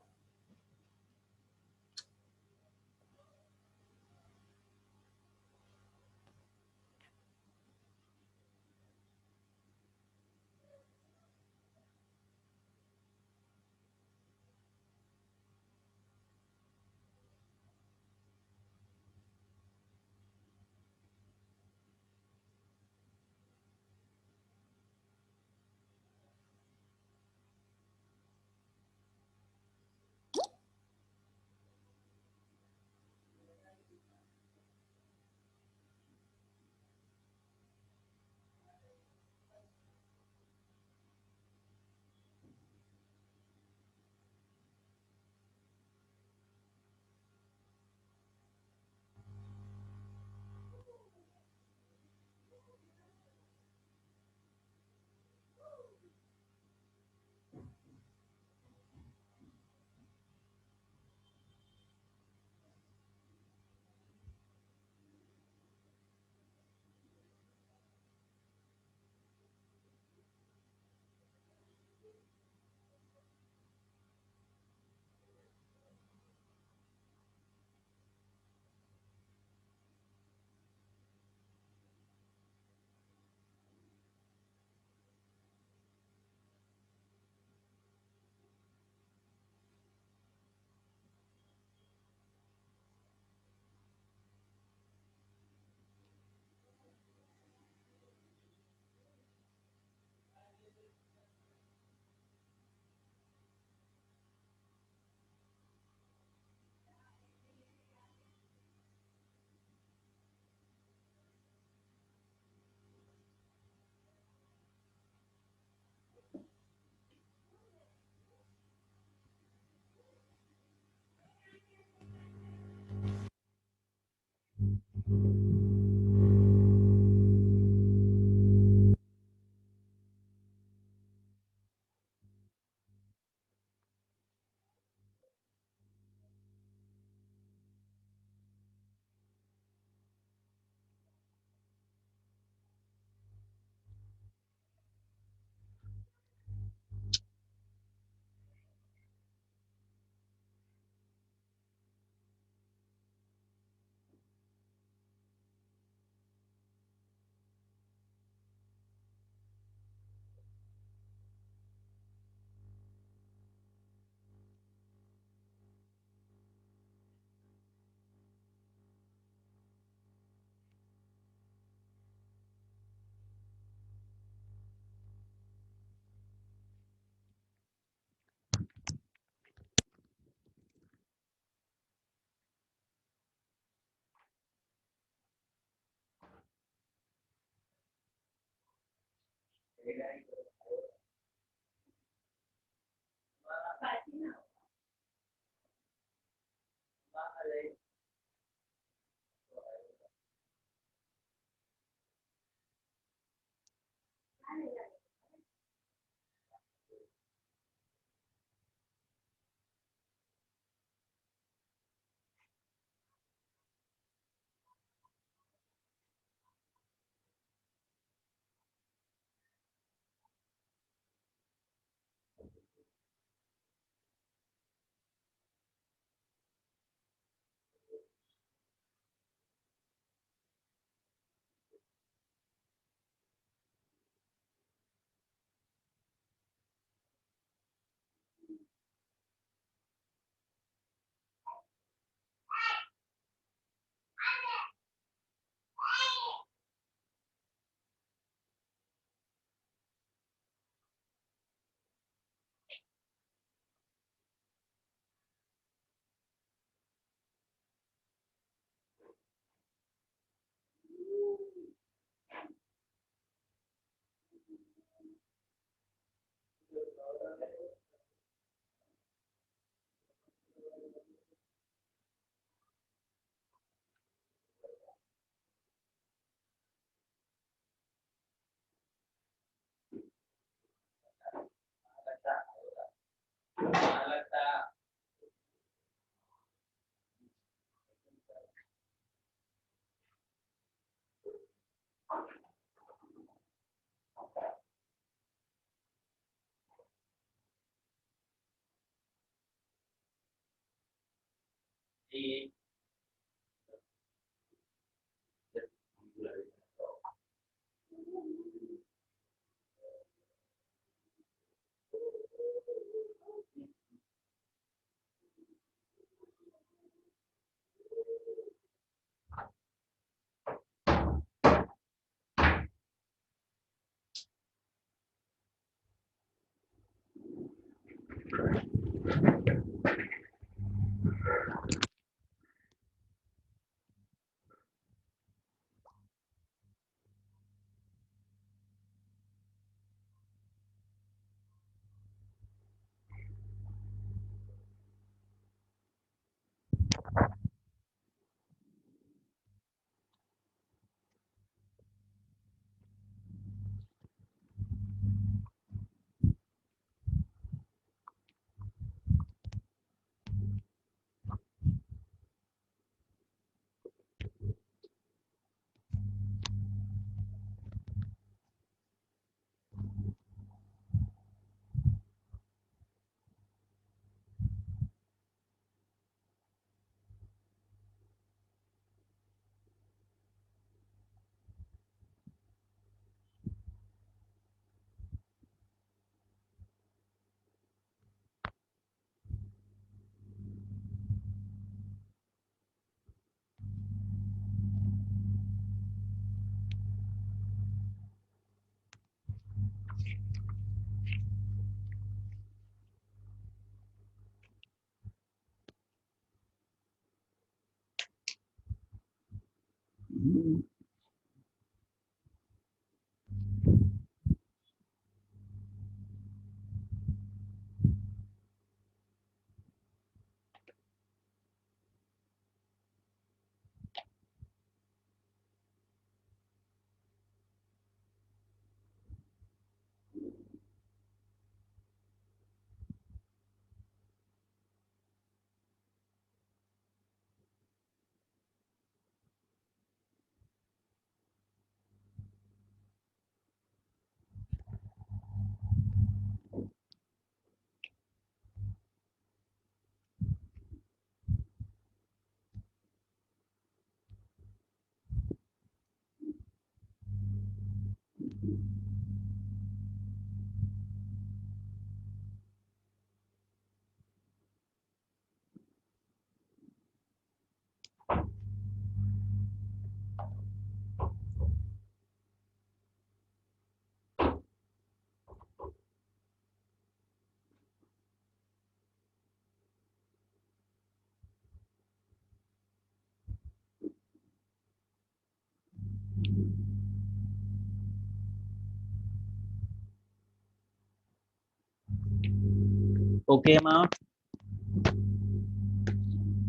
Okay, ma.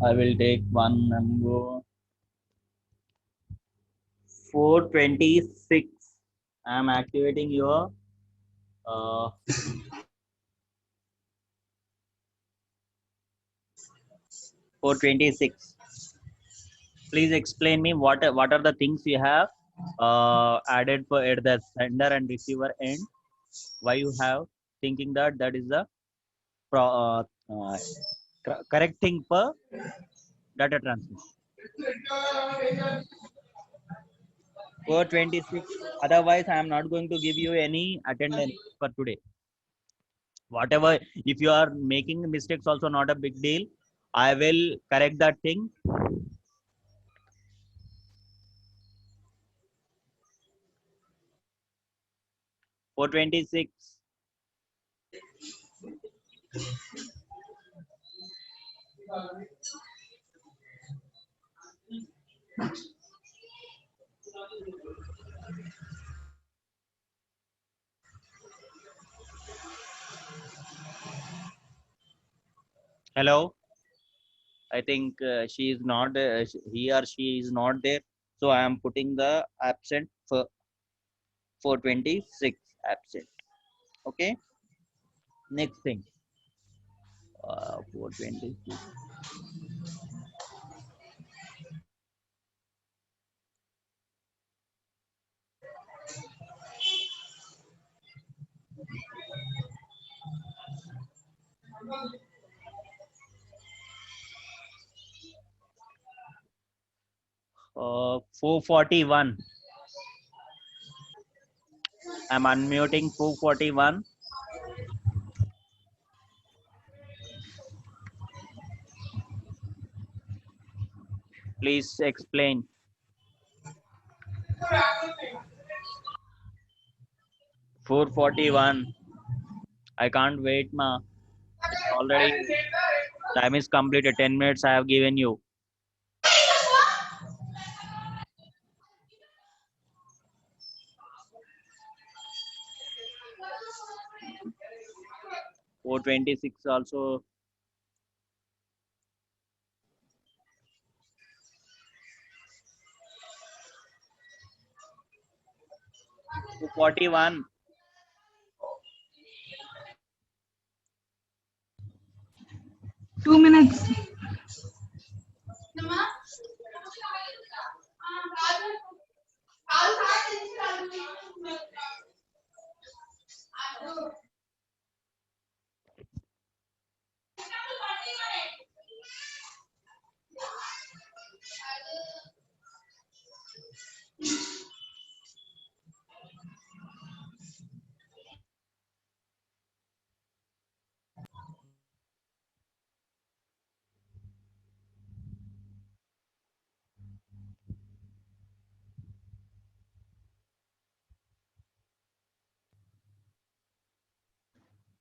I will take one number 426. I am activating your 426. Please explain me what are the things you have added for at the sender and receiver end. Why you have thinking that that is the correct thing for data transmission. 426. Otherwise, I am not going to give you any attendance for today. Whatever, if you are making mistakes, also not a big deal. I will correct that thing. 426. Hello. I think she is not. He or she is not there. So I am putting the absent for 426 absent. Okay. Next thing. 426. Uh, 441. I'm unmuting 441. Please explain. 441. I can't wait, ma. It's already time is completed. 10 minutes I have given you. 426 also. 441. 2 minutes.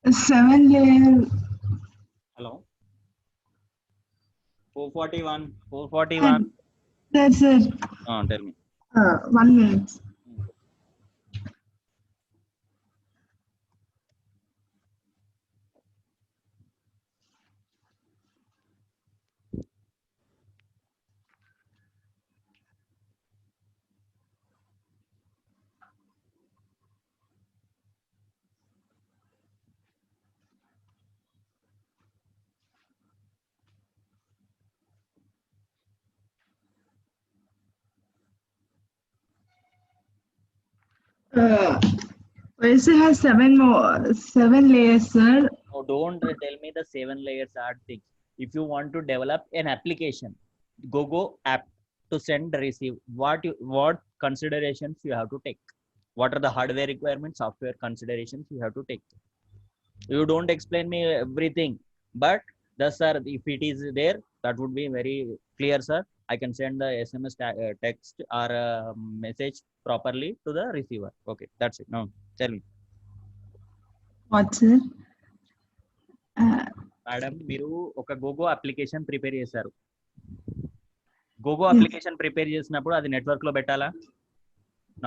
Seven layer. Hello. 441. 441. That's it. Tell me. 1 minute. Hmm. Also has 7 layers, sir. Oh, don't tell me the 7 layers are things. If you want to develop an application, go app to send receive. What considerations you have to take? What are the hardware requirements, software considerations you have to take? You don't explain me everything, but the sir, if it is there, that would be very clear, sir. I can send the SMS text or message properly to the receiver. Okay, that's it. Now tell me. What, sir? Madam మీరు ఒక గోగో application prepare చేశారు. గోగో Yes. Application prepare చేసినప్పుడు అది network లో పెట్టాలా?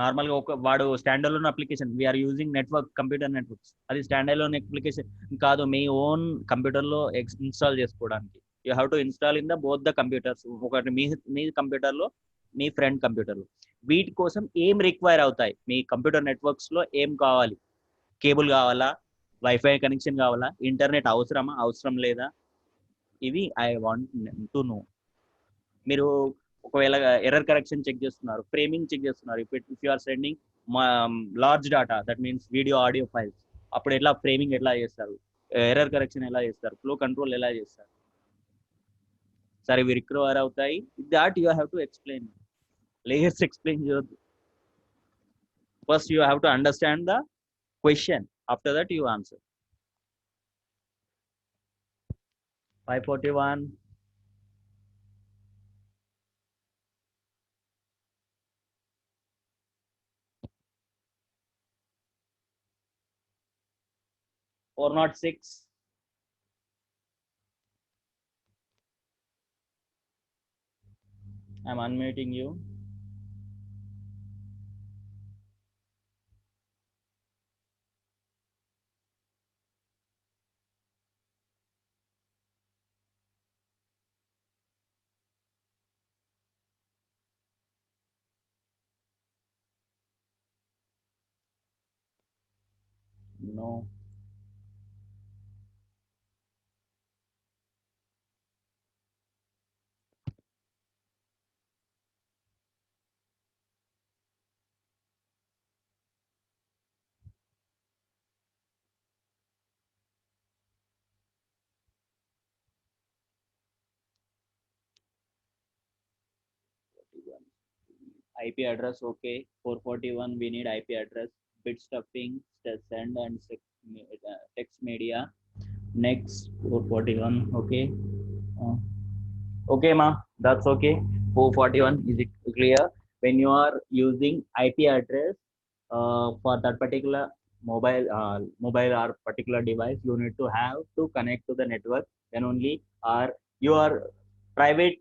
Normal గా ఒక వాడు stand alone application we are using network computer networks, అది స్టాండ్ అలోన్ అప్లికేషన్ కాదు, మీ ఓన్ కంప్యూటర్ లో ఇన్స్టాల్ చేసుకోవడానికి you have to install in the both the computers. ఒకటి మీ కంప్యూటర్ లో, మీ ఫ్రెండ్ కంప్యూటర్ లో. వీటి కోసం ఏం రిక్వైర్ అవుతాయి? మీ కంప్యూటర్ నెట్వర్క్స్ లో ఏం కావాలి? కేబుల్ కావాలా? వైఫై కనెక్షన్ కావాలా? ఇంటర్నెట్ అవసరమా, అవసరం లేదా? ఇవి ఐ వాంట్ టు నో. మీరు ఒకవేళ ఎర్రర్ కరెక్షన్ చెక్ చేస్తున్నారు, ఫ్రేమింగ్ చెక్ చేస్తున్నారు, if you are sending large data, that means video audio files, అప్పుడు ఎట్లా ఫ్రేమింగ్ ఎట్లా చేస్తారు? ఎర్రర్ కరెక్షన్ ఎలా చేస్తారు? ఫ్లో కంట్రోల్ ఎలా చేస్తారు? సరే ఇవి రిక్వైర్ అవుతాయి, that you have to explain. Layers explain చేయొద్దు. First you have to understand the question, after that you answer. 541. Or not 6. I'm unmuting you. No. IP address, okay. 441 we need IP address. Bit stuffing, send and text media. Next 441, okay. Uh, okay, ma, that's okay. 441, is it clear? When you are using IP address for that particular mobile or particular device, you need to have to connect to the network. Then only or your private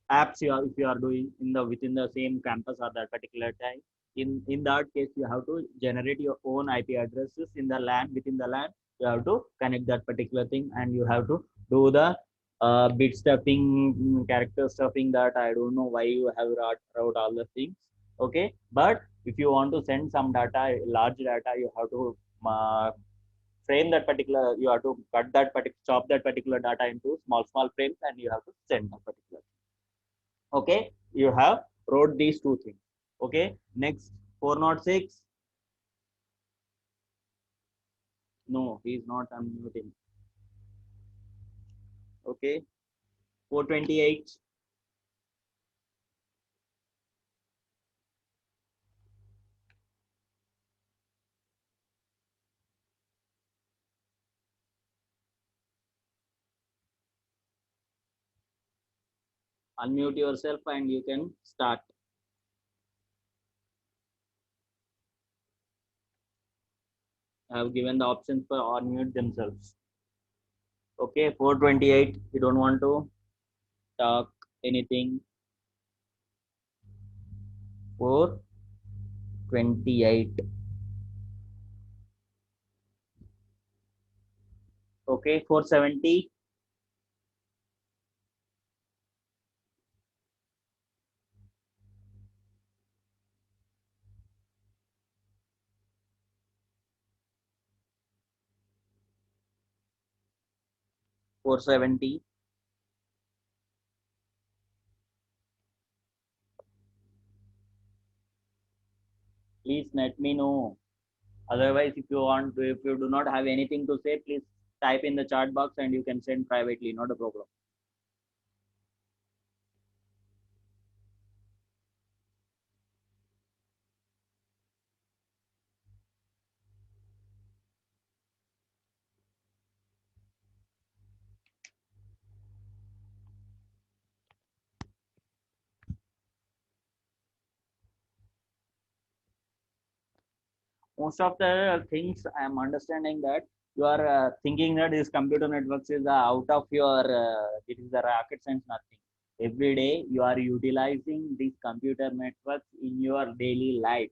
apps if you are doing in the within the same campus or that particular time, in that case you have to generate your own IP addresses in the LAN. Within the LAN you have to connect that particular thing, and you have to do the bit stuffing, character stuffing, that I don't know why you have wrote all the things. Okay, but if you want to send some data, large data, you have to frame that particular, you have to cut that particular, chop that particular data into small frames, and you have to send that particular. Okay, you have wrote these two things. Okay, next 406. No, he is not unmuting. Okay, 428. Unmute yourself and you can start. I have given the options for unmute themselves. Okay, 428. You don't want to talk anything. 428. Okay, 470. 470. Please let me know. Otherwise, if you want, if you do not have anything to say, please type in the chat box and you can send privately, not a problem. Most of the things I am understanding that you are thinking that this computer networks is out of your, it is the rocket science, nothing. Every day you are utilizing these computer networks in your daily life,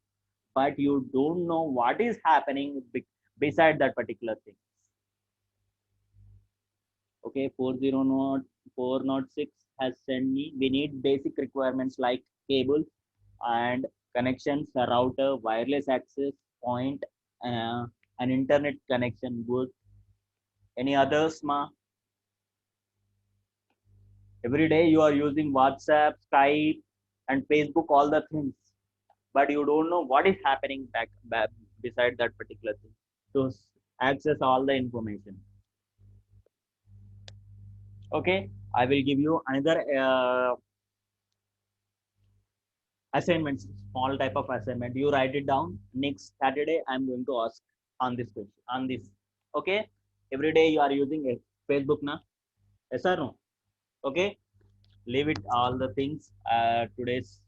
but you don't know what is happening beside that particular thing. Okay, 406 has sent me, we need basic requirements like cable and connections, a router, wireless access point, an internet connection. Good. Any others, ma? Every day you are using WhatsApp, Skype, and Facebook, all the things, but you don't know what is happening back beside that particular thing to access all the information. Okay, I will give you another assignments, small type of assignment. You write it down. Next Saturday, I'm going to ask on this question, on this. Okay, every day you are using a Facebook, na? Yes or no? Okay, leave it all the things. Today's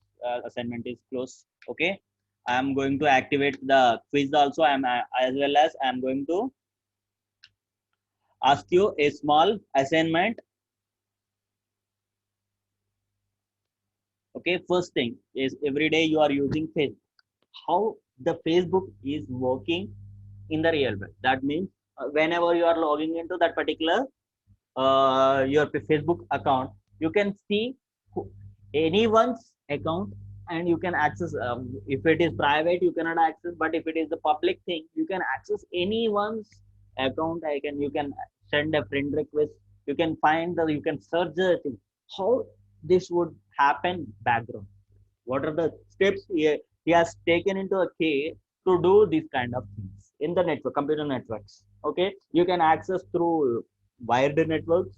assignment is closed. Okay, I am going to activate the quiz also. I am as well as I am going to ask you a small assignment. Okay, first thing is every day you are using Facebook. How the Facebook is working in the real world. That means whenever you are logging into that particular your Facebook account, you can see anyone's account, and you can access. If it is private, you cannot access. But if it is the public thing, you can access anyone's account. You can send a friend request. You can find the, you can search the thing. How this would happen background? What are the steps he has taken into a case to do these kind of things in the network, computer networks? Okay, you can access through wired networks,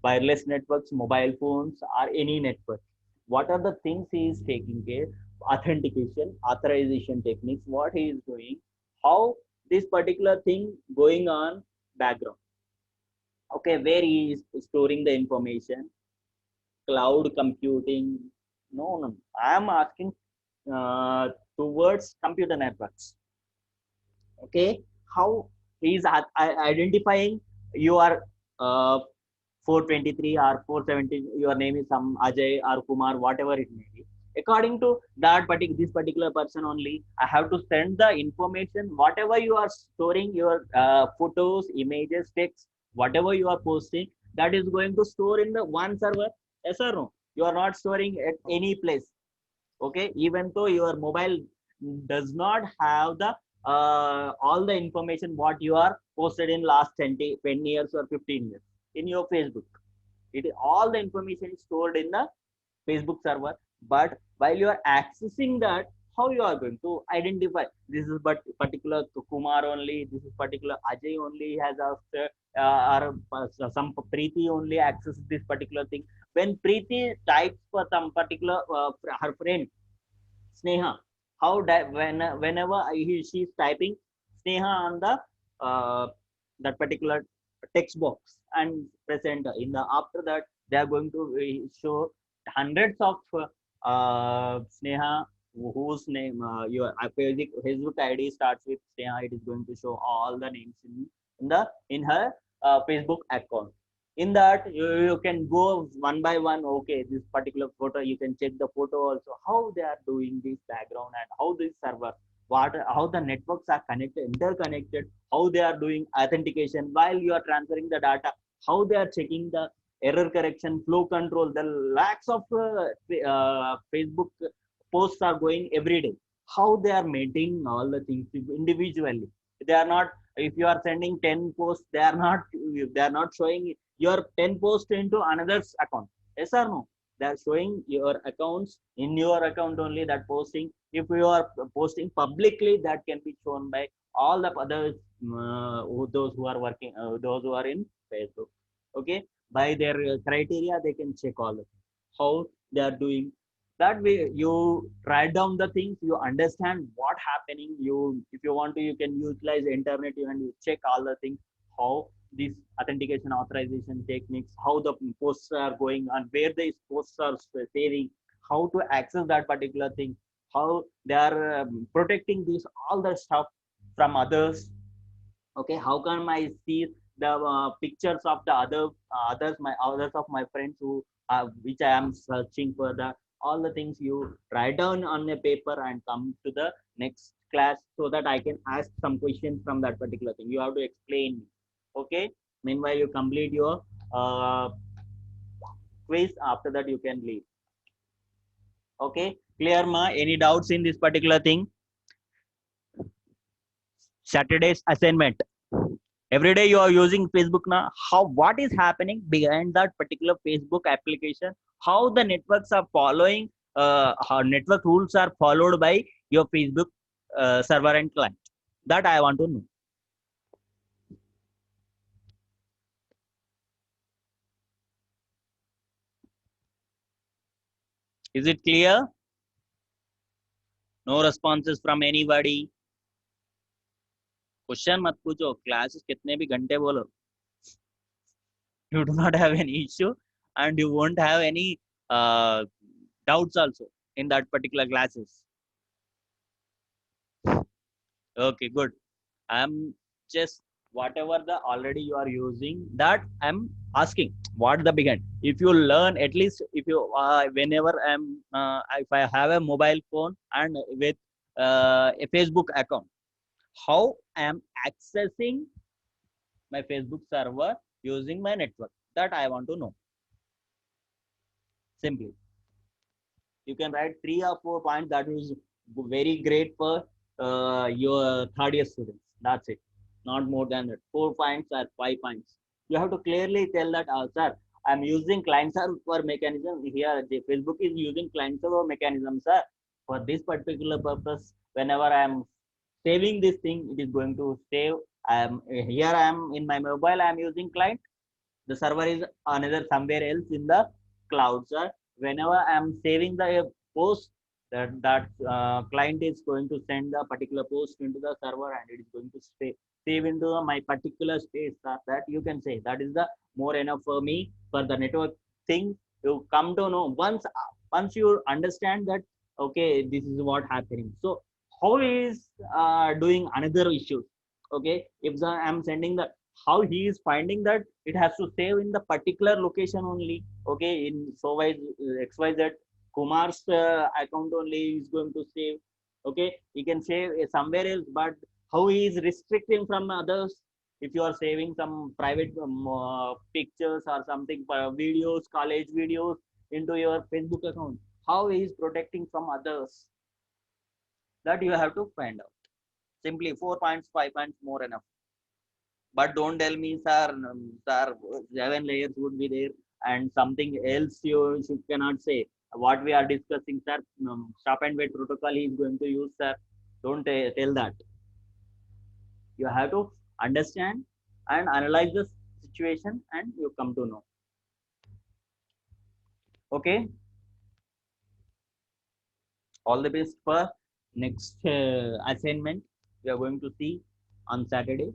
wireless networks, mobile phones, or any network. What are the things he is taking care? Authentication, authorization techniques, what he is doing, how this particular thing going on background. Okay, where he is storing the information, cloud computing. No, no, I am asking towards computer networks. Okay, how he is identifying you are uh, 423 or 470, your name is some Ajay or Kumar, whatever it may be. According to that particular this particular person only, I have to send the information, whatever you are storing, your photos, images, text, whatever you are posting, that is going to store in the one server. Yes or no? You are not storing at any place. Okay, even though your mobile does not have the all the information what you are posted in last 10 years or 15 years in your Facebook. It all the information is stored in the Facebook server. But while you are accessing that, how you are going to identify this is but particular Kumar only, this is particular Ajay only has asked, or some Preeti only access this particular thing. When Preeti types for some particular her friend Sneha, how whenever she is typing Sneha on the that particular text box and press enter, in the after that they are going to show hundreds of Sneha whose name your Facebook ID starts with Sneha. It is going to show all the names in her Facebook account. In that you can go one by one. Okay, this particular photo you can check the photo also, how they are doing this background and how this server, what, how the networks are connected, interconnected, how they are doing authentication while you are transferring the data, how they are checking the error correction, flow control. The lakhs of Facebook posts are going every day, how they are maintaining all the things individually. They are not, if you are sending 10 posts, they are not showing your 10 post into another's account. Yes or no? They are showing your accounts in your account only, that posting. If you are posting publicly, that can be shown by all the others, those who are working, those who are in Facebook. Okay, by their criteria they can check all the things, how they are doing. That way you write down the things, you understand what happening. You, if you want to, you can utilize the internet and you check all the things, how these authentication authorization techniques, how the posts are going and where the posts are saving, how to access that particular thing, how they are protecting this all the stuff from others. Okay, how can I see the pictures of the others of my friends who which I am searching for, the all the things you write down on a paper and come to the next class, so that I can ask some questions from that particular thing. You have to explain. Okay, meanwhile you complete your uh, quiz. After that you can leave. Okay, clear ma? Any doubts in this particular thing? Saturday's assignment, every day you are using Facebook now. How, what is happening behind that particular Facebook application, how the networks are following, how network rules are followed by your Facebook server and client, that I want to know. Is it clear? No responses from anybody. Question मत पूछो, classes कितने भी घंटे बोलो, you do not have any issue and you won't have any doubts also in that particular classes. Okay, good. I'm just, whatever the already you are using, that I'm asking what the begin. If you learn, at least if you whenever I'm if I have a mobile phone and with a Facebook account, how I am accessing my Facebook server using my network, that I want to know. Simply you can write 3 or 4 points, that is very great for your third year students. That's it, not more than that. 4 points or 5 points. You have to clearly tell that, sir, I'm using client server mechanism here. The Facebook is using client server mechanism, sir, for this particular purpose. Whenever I am saving this thing, it is going to save. I am here, I am in my mobile, I am using client. The server is another somewhere else in the cloud, sir. Whenever I am saving the post, that client is going to send the particular post into the server, and it is going to save into my particular space. That you can say that is the more enough for me for the network thing. You come to know once you understand that, okay, this is what happening. So how is doing another issue? Okay, if I'm sending the, how he is finding that it has to save in the particular location only. Okay, in so wise XYZ Kumar's account only is going to save. Okay, he can save somewhere else, but how he is restricting from others? If you are saving some private pictures or something, videos, college videos into your Facebook account, how he is protecting from others? That you have to find out. Simply 4 points, 5 points, more enough. But don't tell me, sir, sir, 7 layers would be there and something else you cannot say. What we are discussing, sir, stop and wait protocol he is going to use, sir. Don't tell that. You have to understand and analyze the situation and you come to know. Okay. All the best for next assignment. We are going to see on Saturday.